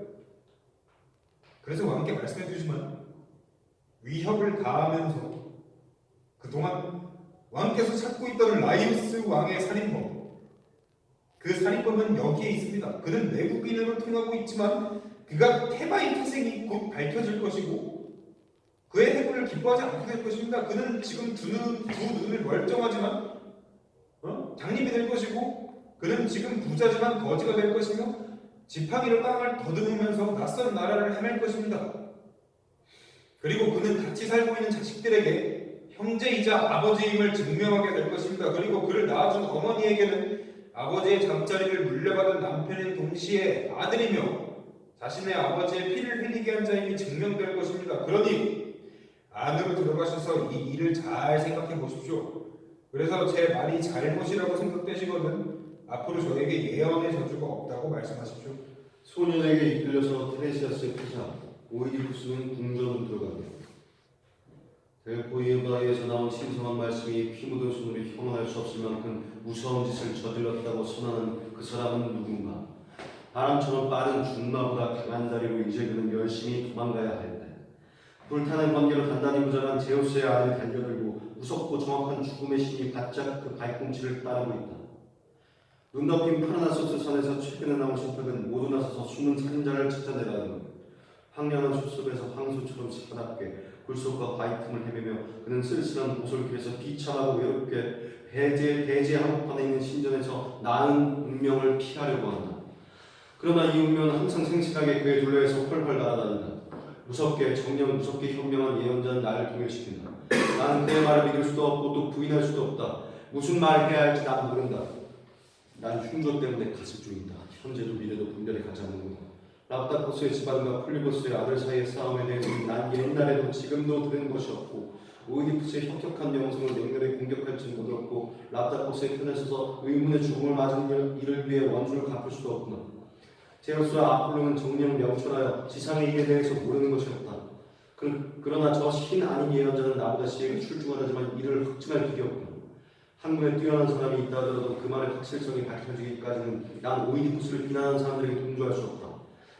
그래서 왕께 말씀해 주지만 위협을 가하면서 그동안 왕께서 찾고 있던 라이우스 왕의 살인범, 그 살인범은 여기에 있습니다. 그는 외국인으로 통하고 있지만 그가 테바의 태생이 곧 밝혀질 것이고 그의 해고를 기뻐하지 않게 될 것입니다. 그는 지금 두 눈을 멀쩡하지만 장님이 될 것이고 그는 지금 부자지만 거지가 될 것이며 지팡이로 땅을 더듬으면서 낯선 나라를 헤맬 것입니다. 그리고 그는 같이 살고 있는 자식들에게 형제이자 아버지임을 증명하게 될 것입니다. 그리고 그를 낳아준 어머니에게는 아버지의 잠자리를 물려받은 남편인 동시에 아들이며 자신의 아버지의 피를 흘리게 한 자임이 증명될 것입니다. 그러니 안으로 들어가셔서 이 일을 잘 생각해 보십시오. 그래서 제 말이 잘못이라고 생각되시거든 앞으로 저에게 예언의 저주가 없다고 말씀하십시오. 소년에게 이끌려서 테레시아스의 피자 오이디푸스는 궁전으로 들어가게. 델포이바에서 나온 신성한 말씀이 피 묻은 손으로 형언할 수 없을 만큼 무서운 짓을 저질렀다고 선언하는 그 사람은 누군가? 바람처럼 빠른 준마보다 강한 다리로 이제 그는 열심히 도망가야 하였다. 불타는 번개로 단단히 무장한 제우스의 아들이 달려들고 무섭고 정확한 죽음의 신이 바짝 그 발꿈치를 따르고 있다. 눈 덮인 파라나소스 산에서 최근에 나온 신탁은 모두 나서서 숨은 살인자를 찾아내라는 황량한 숲속에서 황소처럼 새까맣게 굴속과 바위 틈을 헤매며 그는 쓸쓸한 보솔길에서 비참하고 외롭게 배제 한복판에 있는 신전에서 나은 운명을 피하려고 한다. 그러나 이 운명은 항상 생생하게 그의 둘레에서 펄펄 날아다닌다. 무섭게 정녕 무섭게 현명한 예언자는 나를 동요시킨다. 나는 그의 말을 믿을 수도 없고 또 부인할 수도 없다. 무슨 말을 해야 할지 난 모른다. 난 흉조 때문에 가슴 중이다. 현재도 미래도 분별이 가지 않는구나. 랍다코스의 집안과 폴리보스의 아들 사이의 싸움에 대해서는 난 옛날에도 지금도 들은 것이 없고 오이디푸스의 혁혁한 명성을 맹렬히 공격할지 못했고 랍다코스의 편에 서서 의문의 죽음을 맞은 이를 위해 원수를 갚을 수도 없구나. 제우스와 아폴로는 정령 명철하여 지상의 일에 대해서 모르는 것이 없다. 그러나 저 신 아닌 예언자는 나보다 시에게 출중하다지만 이를 확증할 길이 없구나. 학문에 뛰어난 사람이 있다 하더라도 그 말의 확실성이 밝혀지기까지는 난 오이디푸스를 비난하는 사람들에게 동조할 수 없다.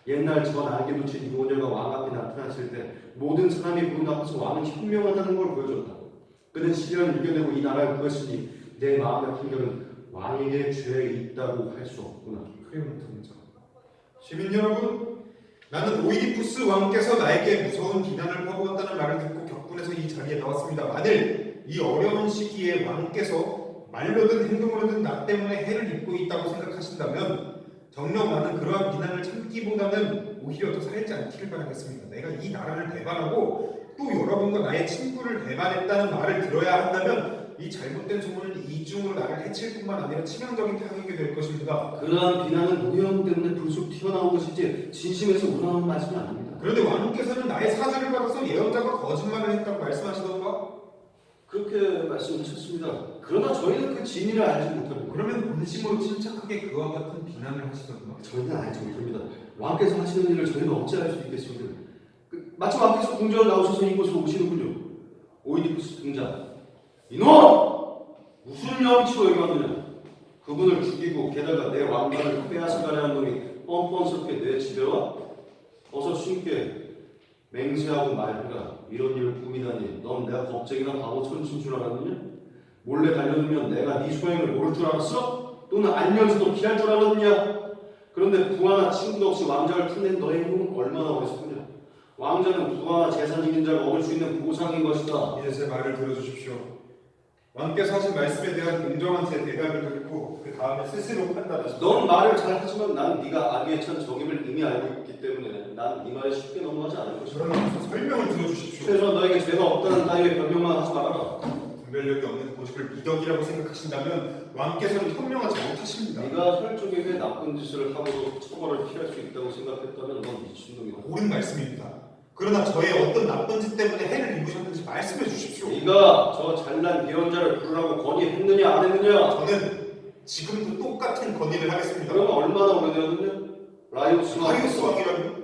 옛날 저 날개 돋친 이고녀가 왕 앞에 나타났을 때 모든 사람이 문 앞에서 왕은 현명하다는 걸 보여줬다. 그는 시련을 이겨내고 이 나라를 구했으니 내 마음의 판결은 왕에게 죄 있다고 할 수 없구나. 크레온통장. 시민 여러분, 나는 오이디푸스 왕께서 나에게 무서운 비난을 퍼부었다는 말을 듣고 격분해서 이 자리에 나왔습니다. 만일 이 어려운 시기에 왕께서 말로든 행동으로든 나 때문에 해를 입고 있다고 생각하신다면 정녕 나는 그러한 비난을 참기보다는 오히려 더 살지 않기를 바라겠습니다. 내가 이 나라를 배반하고 또 여러분과 나의 친구를 배반했다는 말을 들어야 한다면 이 잘못된 소문은 이중으로 나를 해칠 뿐만 아니라 치명적인 타격이 될 것입니다. 그러한 비난은 노여움 때문에 불쑥 튀어나온 것이지 진심에서 우러나온 말씀이 아닙니다. 그런데 왕께서는 나의 사주를 받아서 예언자가 거짓말을 했다고 말씀하시던가? 그렇게 말씀하셨습니다. 그러나 저희는 그 진위를 알지 못합니다. 그러면 본심으로 침착하게 그와 같은 비난을 하시던가? 저희는 알지 못합니다. 왕께서 하시는 일을 저희는 어찌할 수 있겠습니까? 마침 왕께서 궁전을 나오셔서 이곳으로 오시는군요. 오이디푸스 등장. 이놈! 무슨 염치로 여기 왔느냐? 그분을 죽이고 게다가 내 왕관을 빼앗아가려 한 놈이 뻔뻔스럽게 내 집에 와? 어서 신께 맹세하고 말해라. 이런 일을 꾸미다니 넌 내가 겁쟁이나 바보 천친 줄 알았느냐? 몰래 달려들면 내가 네 소행을 모를 줄 알았어? 또는 알면서도 피할 줄 알았느냐? 그런데 부하나 친구도 없이 왕자를 틈낸 너의 행동은 얼마나 어리석느냐? 왕자는 부하나 재산 있는 자가 얻을 수 있는 보상인 것이다. 이제 제 말을 들어주십시오. 왕께서 하신 말씀에 대한 공정한 제 대답을 듣고 그 다음에 스스로 판단하십시오. 넌 말을 잘하지만 난 네가 악에 찬 정임을 이미 알고 있기 때문에 난 네 말에 쉽게 넘어가지 않을 것이다. 그러나 우선 설명을 들어주십시오. 최소한 너에게 죄가 없다는 따위의 변명만 하지 말아라. 분별력이 없는 고집을 미덕이라고 생각하신다면 왕께서는 현명하지 못하십니다. 네가 혈족에게 나쁜 짓을 하고도 처벌을 피할 수 있다고 생각했다면 넌 미친놈이다. 옳은 말씀입니다. 그러나 저의 어떤 나쁜 짓 때문에 해를 입으셨는지 말씀해 주십시오. 네가 저 잘난 예언자를 부르라고 건의했느냐 안 했느냐? 저는 지금도 똑같은 건의를 하겠습니다. 그러면 얼마나 오래되었느냐? 라이오스 다리우스 왕이라니?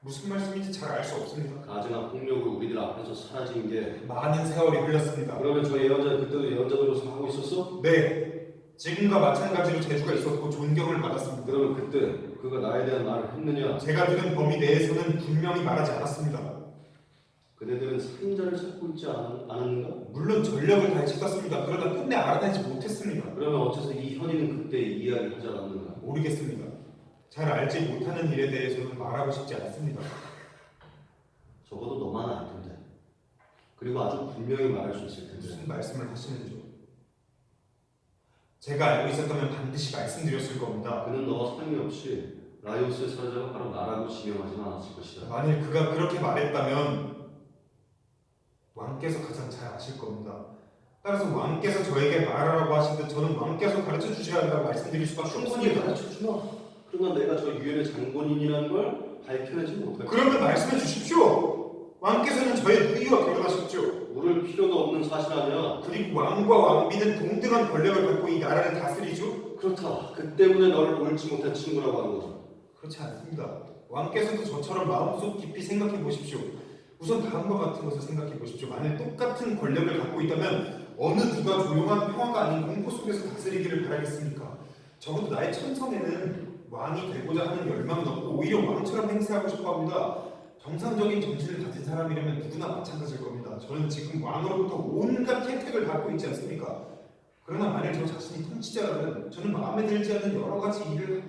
무슨 말씀인지 잘 알 수 없습니다. 가증한 폭력으로 우리들 앞에서 사라진 게 많은 세월이 흘렀습니다. 그러면 저 예언자는 그때도 예언자로서 하고 있었어? 네, 지금과 마찬가지로 재주가 있었고 존경을 받았습니다. 그러면 그때 그가 나에 대한 말을 했느냐? 제가 들은 범위 내에서는 분명히 말하지 않았습니다. 그대들은 살인자를 찾고 있지 않았는가? 물론 전력을 다해 찾았습니다. 그러나 끝내 알아내지 못했습니다. 그러면 어째서 이 현이는 그때 이야기를 하지 않았는가? 모르겠습니다. 잘 알지 못하는 일에 대해서는 말하고 싶지 않습니다. 적어도 너만 알 텐데. 그리고 아주 분명히 말할 수 있을 텐데. 무슨 말씀을 하시는지요? 제가 알고 있었다면 반드시 말씀드렸을 겁니다. 그는 너와 상의 없이 라이오스의 사자가 바로 나라고 지명하지는 않았을 것이다. 만일 그가 그렇게 말했다면 왕께서 가장 잘 아실 겁니다. 따라서 왕께서 저에게 말하라고 하시듯 저는 왕께서 가르쳐 주셔야 한다고 말씀드릴 수밖에 충분히 없습니다. 가르쳐주마. 그러나 내가 저 유엔의 장본인이라는 걸 밝혀내지 못할 거야. 그러면 말씀해 주십시오. 왕께서는 저의 누이와 결혼하셨죠. 물을 필요도 없는 사실 아니야. 그리고 왕과 왕비는 동등한 권력을 갖고 이 나라를 다스리죠. 그렇다. 그 때문에 너를 옳지 못한 친구라고 하는 거다. 그렇지 않습니다. 왕께서도 저처럼 마음속 깊이 생각해 보십시오. 우선 다음과 같은 것을 생각해 보십시오. 만일 똑같은 권력을 갖고 있다면 어느 누가 조용한 평화가 아닌 공포 속에서 다스리기를 바라겠습니까? 적어도 나의 천성에는 왕이 되고자 하는 열망은 없고 오히려 왕처럼 행세하고 싶어합니다. 정상적인 정신을 가진 사람이라면 누구나 마찬가지일 겁니다. 저는 지금 왕으로부터 온갖 혜택을 받고 있지 않습니까? 그러나 만일 저 자신이 통치자라면 저는 마음에 들지 않는 여러 가지 일을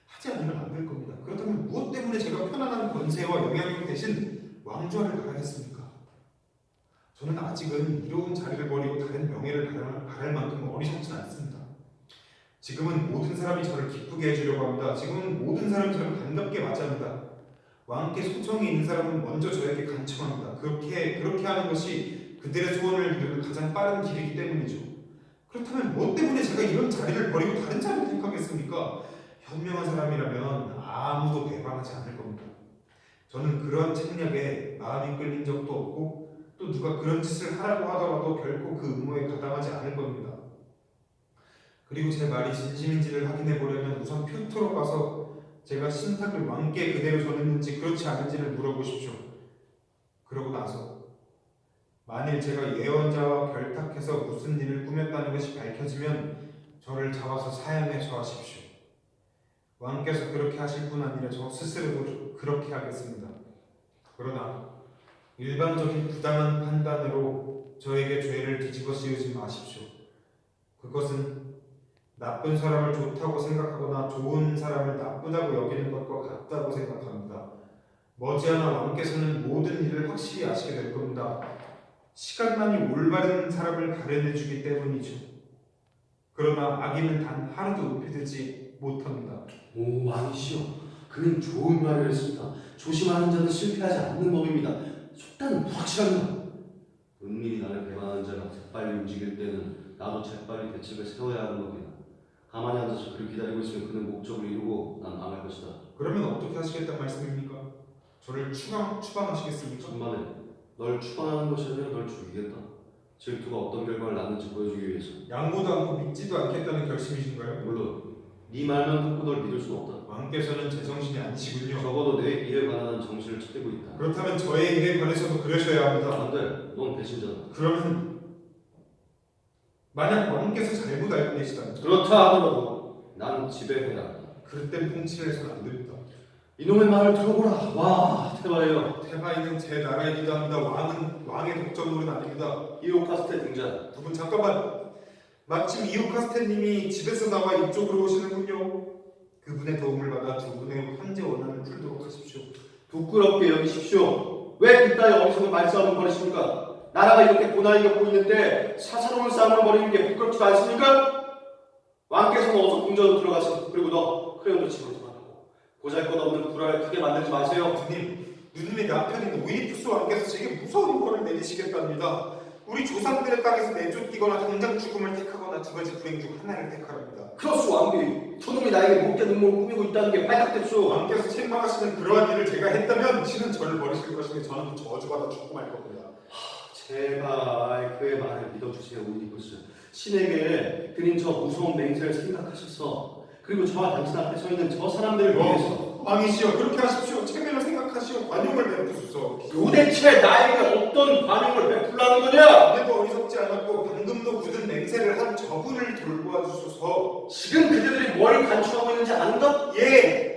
하지 않으면 안 될 겁니다. 그렇다면 무엇 때문에 제가 편안한 권세와 영향력 대신 왕좌를 바라겠습니까? 저는 아직은 이로운 자리를 버리고 다른 명예를 바랄 만큼 어리석진 않습니다. 지금은 모든 사람이 저를 기쁘게 해주려고 합니다. 지금은 모든 사람이 저를 반갑게 맞이합니다. 왕께 소청이 있는 사람은 먼저 저에게 간청합니다. 그렇게 하는 것이 그들의 소원을 이루는 가장 빠른 길이기 때문이죠. 그렇다면 뭐 때문에 제가 이런 자리를 버리고 다른 자리를 택하겠습니까? 현명한 사람이라면 아무도 배반하지 않을 겁니다. 저는 그런 책략에 마음이 끌린 적도 없고 또 누가 그런 짓을 하라고 하더라도 결코 그 음모에 가담하지 않을 겁니다. 그리고 제 말이 진심인지를 확인해 보려면 우선 표토로 가서 제가 신탁을 왕께 그대로 전했는지 그렇지 않은지를 물어보십시오. 그러고 나서 만일 제가 예언자와 결탁해서 무슨 일을 꾸몄다는 것이 밝혀지면 저를 잡아서 사형에 처하십시오. 왕께서 그렇게 하실 뿐 아니라 저 스스로도 그렇게 하겠습니다. 그러나 일반적인 부당한 판단으로 저에게 죄를 뒤집어 씌우지 마십시오. 그것은 나쁜 사람을 좋다고 생각하거나 좋은 사람을 나쁘다고 여기는 것과 같다고 생각합니다. 머지않아 왕께서는 모든 일을 확실히 아시게 될 겁니다. 시간만이 올바른 사람을 가려내주기 때문이죠. 그러나 악인은 단 하루도 눕히지 못합니다. 오 왕이시여, 그는 좋은 말을 했습니다. 조심하는 자는 실패하지 않는 법입니다. 속단은 불확실합니다. 은밀히 나를 배반하는 자가 재빨리 움직일 때는 나도 재빨리 대책을 세워야 하는 겁니다. 가만히 앉아서 그를 기다리고 있으면 그는 목적을 이루고 난 망할 것이다. 그러면 어떻게 하시겠다는 말씀입니까? 저를 추방하시겠습니까? 천만에 널 추방하는 것이 아니라 널 죽이겠다. 질투가 어떤 결과를 낳는지 보여주기 위해서. 양보도 않고 믿지도 않겠다는 결심이신가요? 물론 네 말만 듣고 널 믿을 수는 없다. 왕께서는 제정신이 아니시군요. 적어도 내 일에 관한 정신을 찾고 있다. 그렇다면 저의 일에 관해서도 그러셔야 합니다. 안돼, 넌 배신자다. 그러면 만약 왕께서 잘못 알고 계시다면 그렇다 하더라도 난 지배해야 한다. 그럴 땐 통치를 해서는 안 됩니다. 이놈의 말을 들어보라. 와, 테바예요. 테바이는 제 나라의 리더입니다. 왕은 왕의 독점물은 아닙니다. 이오카스테 등장. 두 분 잠깐만. 마침 이오카스테님이 집에서 나와 이쪽으로 오시는군요. 그분의 도움을 받아 두 분의 황제 원한을 풀도록 하십시오. 부끄럽게 여기십시오. 왜 그따위 어리석은 말싸움을 벌이십니까? 나라가 이렇게 고난이 겪고 있는데 사사로운 싸움을 벌이는 게 부끄럽지도 않습니까? 왕께서는 어서 궁전으로 들어가서 그리고 너 크레온도 집으로 돌아가고 보잘것없는 불화를 크게 만들지 마세요. 누님의 남편인 오이디푸스 왕께서 제게 무서운 벌을 내리시겠답니다. 우리 조상들의 땅에서 내쫓기거나 당장 죽음을 택하거나 두 가지 불행 중 하나를 택하랍니다. 크로스 왕비, 저놈이 나에게 못된 음모를 꾸미고 있다는 게 발각됐소. 왕께서 책망하시는 그러한 일을 제가 했다면 신은 저를 버리실 것이니 저는 저주받아 죽고 말 겁니다. 제발 그의 말을 믿어주세요, 오이디푸스. 신에게 그린 저 무서운 맹세를 생각하셔서 그리고 저와 당신 앞에 서 있는 저 사람들을 위해서 왕이시여 그렇게 하십시오. 체면을 생각하시어 관용을 베푸소서. 도대체 나에게 어떤 관용을 베풀라는 거냐? 그래도 어리석지 않았고 방금도 굳은 맹세를 한 저분을 돌보아 주소서. 지금 그대들이 뭘 간추하고 있는지 아는가? 예!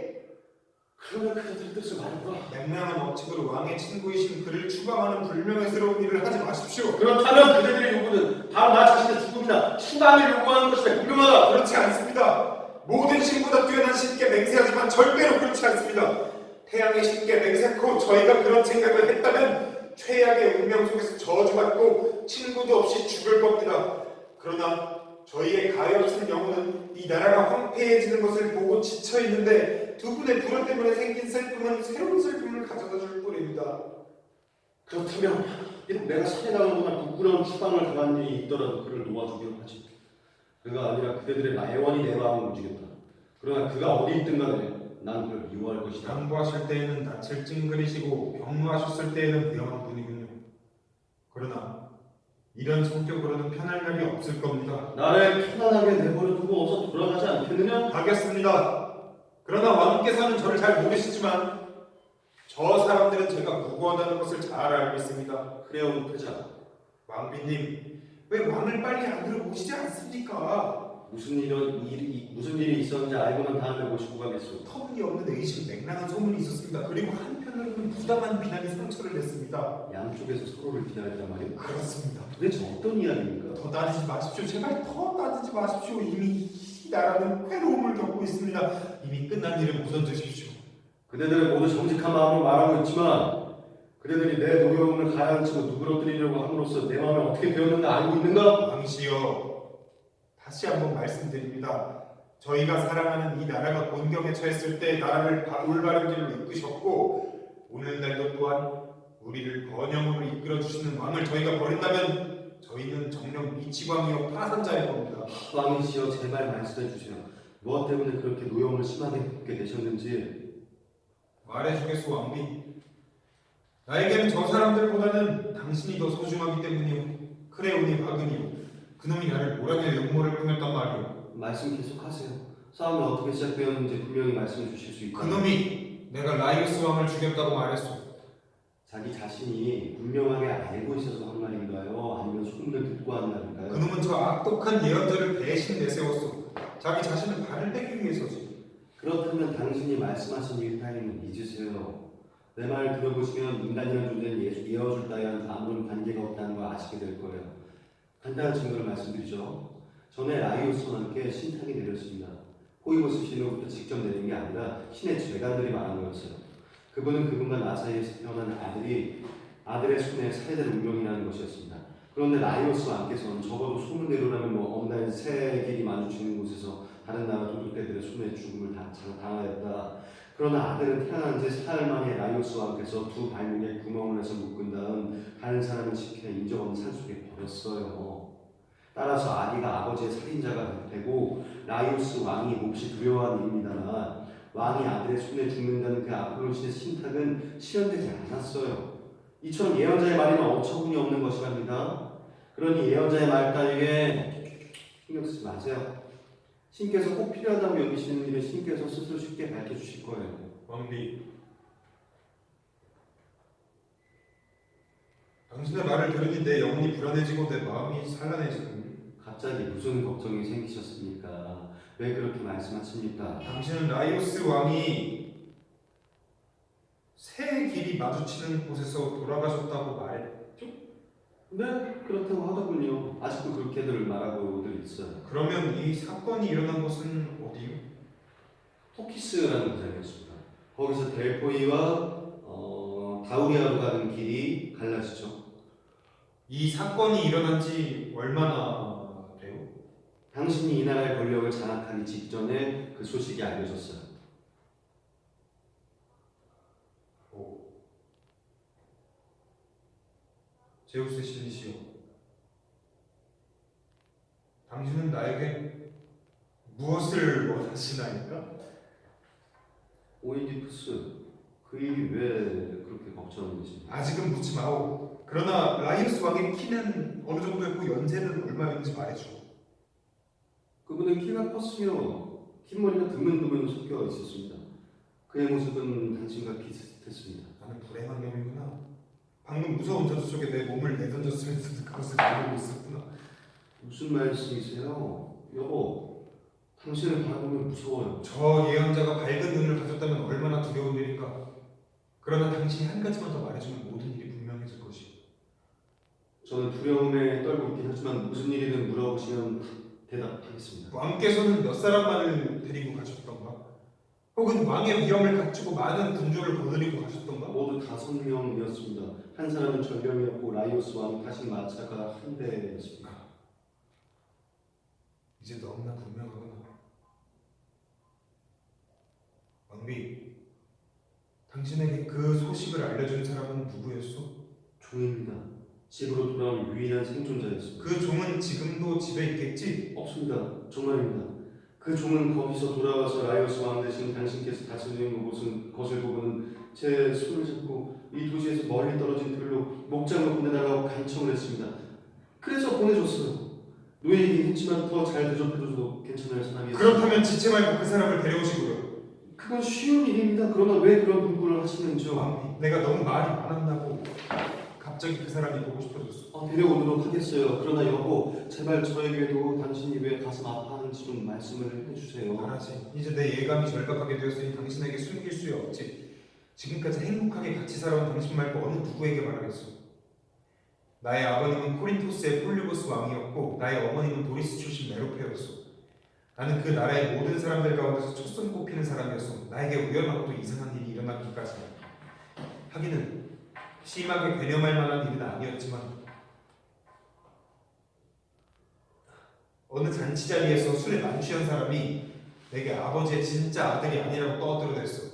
그러면 그대들의 뜻을 말해보라. 맹랑한 억측으로 왕의 친구이신 그를 추방하는 불명예스러운 일을 하지 마십시오. 그렇다면 그대들의 요구는 바로 나 자신의 죽음이나 추방을 요구하는 것이다. 분명하다. 그렇지 않습니다. 모든 신보다 뛰어난 신께 맹세하지만 절대로 그렇지 않습니다. 태양의 신께 맹세코 저희가 그런 생각을 했다면 최악의 운명 속에서 저주받고 친구도 없이 죽을 겁니다. 그러나 저희의 가엾은 영혼은 이 나라가 황폐해지는 것을 보고 지쳐있는데 두 분의 불화 때문에 생긴 슬픔은 새로운 슬픔을 가져다 줄 뿐입니다. 그렇다면 비록 내가 살해당하거나 부끄러운 추방을 당한 일이 있더라도 그를 놓아주기로 하지. 그가 아니라 그대들의 애원이 내 마음을 움직였다. 그러나 그가 어디 있든 간에 난 그를 미워할 것이다. 양보하실 때에는 낯을 찡그리시고 병무하셨을 때에는 위험한 분이군요. 그러나 이런 성격으로는 편할 날이 없을 겁니다. 나를 편안하게 내버려두고 어서 돌아가지 않겠느냐? 알겠습니다. 그러나 왕께서는 저를 잘 모르시지만 저 사람들은 제가 무고하다는 것을 잘 알고 있습니다. 크레온 패자, 왕비님, 왜 왕을 빨리 안으로 모시지 않습니까? 무슨 일이 있었는지 알고 난 다음에 모시고 가겠소. 터무니없는 의심, 맹랑한 소문이 있었습니다. 그리고 한편으로는 부당한 비난이 상처를 냈습니다. 양쪽에서 서로를 비난했단 말이에요. 그렇습니다. 도대체 어떤 이야기입니까? 더 따지지 마십시오. 제발 더 따지지 마십시오. 이미 이 나라는 괴로움을 겪고 있습니다. 이미 끝난 일을 묻어두십시오. 그대들은 모두 정직한 마음으로 말하고 있지만 그대들이 내 노여움을 가라앉히고 누그러뜨리려고 함으로써 내 마음이 어떻게 되었는가 알고 있는가? 왕시여, 다시 한번 말씀드립니다. 저희가 사랑하는 이 나라가 곤경에 처했을 때 나라를 올바른 길로 이끄셨고 오늘날도 또한 우리를 번영으로 이끌어주시는 왕을 저희가 버린다면 저희는 정령 미치광이요 파산자일 겁니다. 왕이시여 제발 말씀해 주세요. 무엇 때문에 그렇게 노여움을 심하게 겪게 되셨는지. 말해주겠소 왕비. 나에게는 저 사람들보다는 당신이 더 소중하기 때문이요. 크레온이 화근이요. 그놈이 나를 모락의 음모를 꾸몄단 말이오. 말씀 계속하세요. 싸움이 어떻게 시작되었는지 분명히 말씀해 주실 수 있다. 그놈이 내가 라이오스 왕을 죽였다고 말했소. 자기 자신이 분명하게 알고 있어서 한 말인가요? 아니면 소문을 듣고 한 말인가요? 그놈은 저 악독한 예언자를 대신 내세웠소. 자기 자신을 발을 빼기 위해서지. 그렇다면 당신이 말씀하신 일 타임은 잊으세요. 내 말 들어보시면 인간이라는 존재는 이어줄 따위와는 아무런 관계가 없다는 걸 아시게 될 거예요. 간단한 증거를 말씀드리죠. 전에 라이오스와 함께 신탁이 내렸습니다. 호이보스 신으로부터 직접 내린 게 아니라 신의 재간들이 말한 거였어요. 그분은 그분과 나 사이에서 태어난 아들의 손에 살해될 운명이라는 것이었습니다. 그런데 라이오스와 함께서는 적어도 소문대로라면 없나인 새 길이 마주치는 곳에서 다른 나라 도둑대들의 손에 죽음을 당하였다. 그러나 아들은 태어난 지 사흘 만에 라이오스 왕께서 두 발목에 구멍을 내서 묶은 다음 다른 사람을 지켜 인적 없는 산속에 버렸어요. 따라서 아기가 아버지의 살인자가 되고 라이오스 왕이 몹시 두려워한 일입니다만 왕이 아들의 손에 죽는다는 그 아폴로시의 신탁은 실현되지 않았어요. 이처럼 예언자의 말에는 어처구니 없는 것이랍니다. 그러니 예언자의 말 따위에 신경 쓰지 마세요. 신께서 꼭 필요하다고 여기시는 일은 신께서 스스로 쉽게 밝혀주실 거예요. 왕비, 당신의 말을 들으니 내 영혼이 불안해지고 내 마음이 산란해지고 갑자기 무슨 걱정이 생기셨습니까? 왜 그렇게 말씀하십니까? 당신은 라이오스 왕이 새 길이 마주치는 곳에서 돌아가셨다고 말했죠? 네, 그렇다고 하더군요. 아직도 그렇게들 말하고들 있어요. 그러면 이 사건이 일어난 곳은 어디요? 토키스라는 곳이었습니다. 거기서 델포이와 다우리아로 가는 길이 갈라지죠. 이 사건이 일어난 지 얼마나 돼요? 당신이 이 나라의 권력을 장악하기 직전에 그 소식이 알려졌어요. 제우스의 신이시여, 당신은 나에게 무엇을 원하시나이까? 오이디푸스, 그 일이 왜 그렇게 걱정인지. 아직은 묻지 마오. 그러나 라이오스 왕의 키는 어느 정도였고 연세는 얼마였는지 말해줘. 그분은 키가 컸으며 흰머리가 드문드문 섞여 있었습니다. 그의 모습은 당신과 비슷했습니다. 나는 불행한 놈이구나. 방금 무서운 저주 속에 내 몸을 내던졌으면 그것을 모르고 있었구나. 무슨 말씀이세요? 여보, 당신을 바라보면 무서워요. 저 예언자가 밝은 눈을 가졌다면 얼마나 두려운 일인가. 그러나 당신이 한 가지만 더 말해주면 모든 일이 분명해질 것이오. 저는 두려움에 떨고 있긴 하지만 무슨 일이든 물어보시면 대답하겠습니다. 왕께서는 몇 사람만을 데리고 가셨던가? 혹은 왕의 위엄을 갖추고 많은 군주를 거느리고 가셨던가? 모두 5명이었습니다. 한 사람은 전령이었고 라이오스 왕이 타신 마차가 한 대였습니다. 이제 너무나 분명하구나. 왕비, 당신에게 그 소식을 알려준 사람은 누구였소? 종입니다. 집으로 돌아온 유일한 생존자였습니다. 그 종은 지금도 집에 있겠지? 없습니다. 정말입니다. 그 종은 거기서 돌아와서 라이오스 왕 대신 당신께서 다스리는 것을 보고는 제 손을 잡고 이 도시에서 멀리 떨어진 들로 목장으로 보내달라고 간청을 했습니다. 그래서 보내줬어요. 노예이긴 했지만 더 잘 대접해줘도 괜찮을 사람이었어요. 그렇다면 지체 말고 그 사람을 데려오시고요. 그건 쉬운 일입니다. 그러나 왜 그런 분부를 하시는지요? 왕비, 내가 너무 말이 많았나고 갑자기 그 사람이 보고 싶어졌어. 데려오도록 하겠어요. 그러나 여보, 제발 저에게도 당신이 왜 가슴 아파하는지 좀 말씀을 해주세요. 알았지. 이제 내 예감이 절박하게 되었으니 당신에게 숨길 수 없지. 지금까지 행복하게 같이 살아온 당신 말고 어느 누구에게 말하겠소. 나의 아버님은 코린토스의 폴리보스 왕이었고 나의 어머님은 도리스 출신 메로페였소. 나는 그 나라의 모든 사람들 가운데서 첫 손꼽히는 사람이었소. 나에게 우연하고도 이상한 일이 일어나기까지. 하기는 심하게 괴념할 만한 일은 아니었지만 어느 잔치 자리에서 술에 만취한 사람이 내게 아버지의 진짜 아들이 아니라고 떠들어댔어.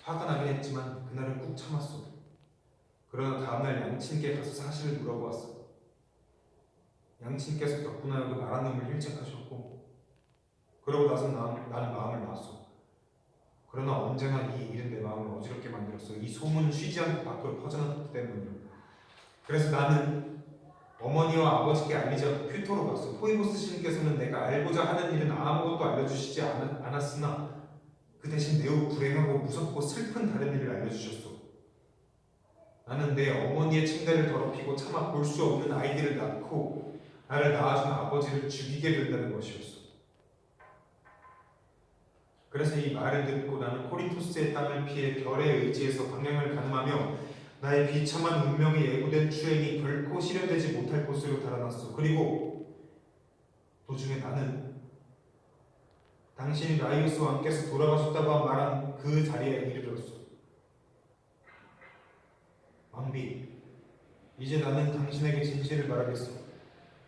화가 나긴 했지만 그날은 꾹 참았어. 그러나 다음날 양친께 가서 사실을 물어보았어. 양친께서 덕분하여 그 말한 놈을 힐책하셨고 그러고 나서 나는 마음을 놨어. 그러나 언제나 이 일은 내 마음을 어지럽게 만들었어. 이 소문은 쉬지 않고 밖으로 퍼져나갔기 때문이야. 그래서 나는 어머니와 아버지께 알리지 않고 퓨토로 갔어. 포이보스 신께서는 내가 알고자 하는 일은 아무것도 알려주시지 않았으나 그 대신 매우 불행하고 무섭고 슬픈 다른 일을 알려주셨어. 나는 내 어머니의 침대를 더럽히고 차마 볼 수 없는 아이들을 낳고 나를 낳아준 아버지를 죽이게 된다는 것이었어. 그래서 이 말을 듣고 나는 코린토스의 땅을 피해 별의 의지에서 방향을 가늠하며 나의 비참한 운명이 예고된 추행이 결코 실현되지 못할 곳으로 달아났어. 그리고 도중에 나는 당신이 라이오스 왕께서 돌아가셨다고 말한 그 자리에 이르렀어. 왕비, 이제 나는 당신에게 진실을 말하겠어.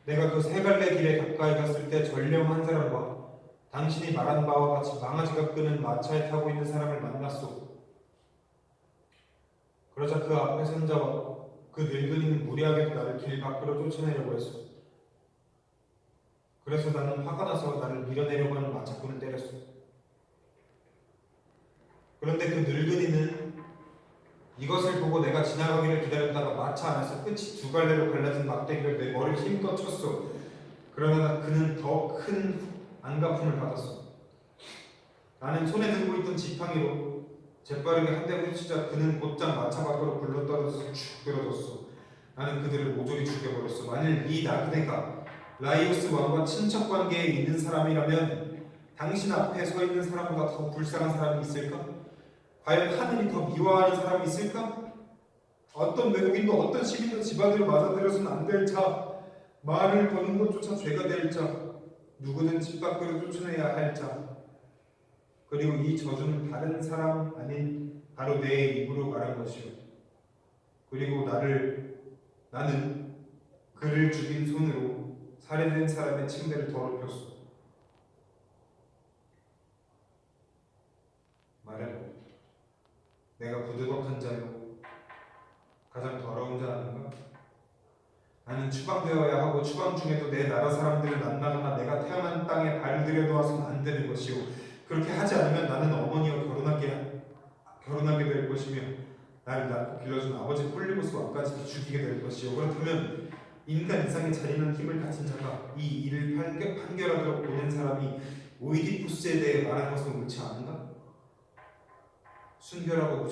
내가 그 세 갈래 길에 가까이 갔을 때 전령 한 사람과 당신이 말한 바와 같이 망아지가 끄는 마차에 타고 있는 사람을 만났소. 그러자 그 앞에 선 자와 그 늙은이는 무리하게도 나를 길 밖으로 쫓아내려고 했소. 그래서 나는 화가 나서 나를 밀어내려고 하는 마차꾼을 때렸소. 그런데 그 늙은이는 이것을 보고 내가 지나가기를 기다렸다가 마차 안에서 끝이 두 갈래로 갈라진 막대기를 내 머리를 힘껏 쳤소. 그러나 그는 더 큰 안가품을 받았소. 나는 손에 들고 있던 지팡이로 재빠르게 한 대 후치자 그는 곧장 마차 밖으로 굴러 떨어져서 축 떨어졌소. 나는 그들을 모조리 죽여버렸소. 만일 이 나그네가 라이오스 왕과 친척 관계에 있는 사람이라면 당신 앞에 서 있는 사람보다 더 불쌍한 사람이 있을까? 과연 하늘이 더 미워하는 사람이 있을까? 어떤 외국인도 어떤 시민도 집안으로 맞아들여서는 안 될 자, 말을 거는 것조차 죄가 될 자, 누구든 집 밖으로 쫓아내야 할 자, 그리고 이 저주는 다른 사람 아닌 바로 내 입으로 말한 것이오. 그리고 나는 그를 죽인 손으로 살해된 사람의 침대를 더럽혔소. 말해보. 내가 부드덕한 자요, 가장 더러운 자 아닌가? 나는 추방되어야 하고 추방 중에도 내 나라 사람들을 만나거나 내가 태어난 땅에 발을 들여놓아서는 안 되는 것이오. 그렇게 하지 않으면 나는 어머니와 결혼하게 될 것이며 나를 낳고 길러준 아버지 폴리보스 왕까지도 죽이게 될 것이오. 그렇다면 인간 이상의 잔인한 힘을 가진 자가 이 일을 판결하도록 보낸 사람이 오이디푸스에 대해 말한 것은 옳지 않은가? 순결하고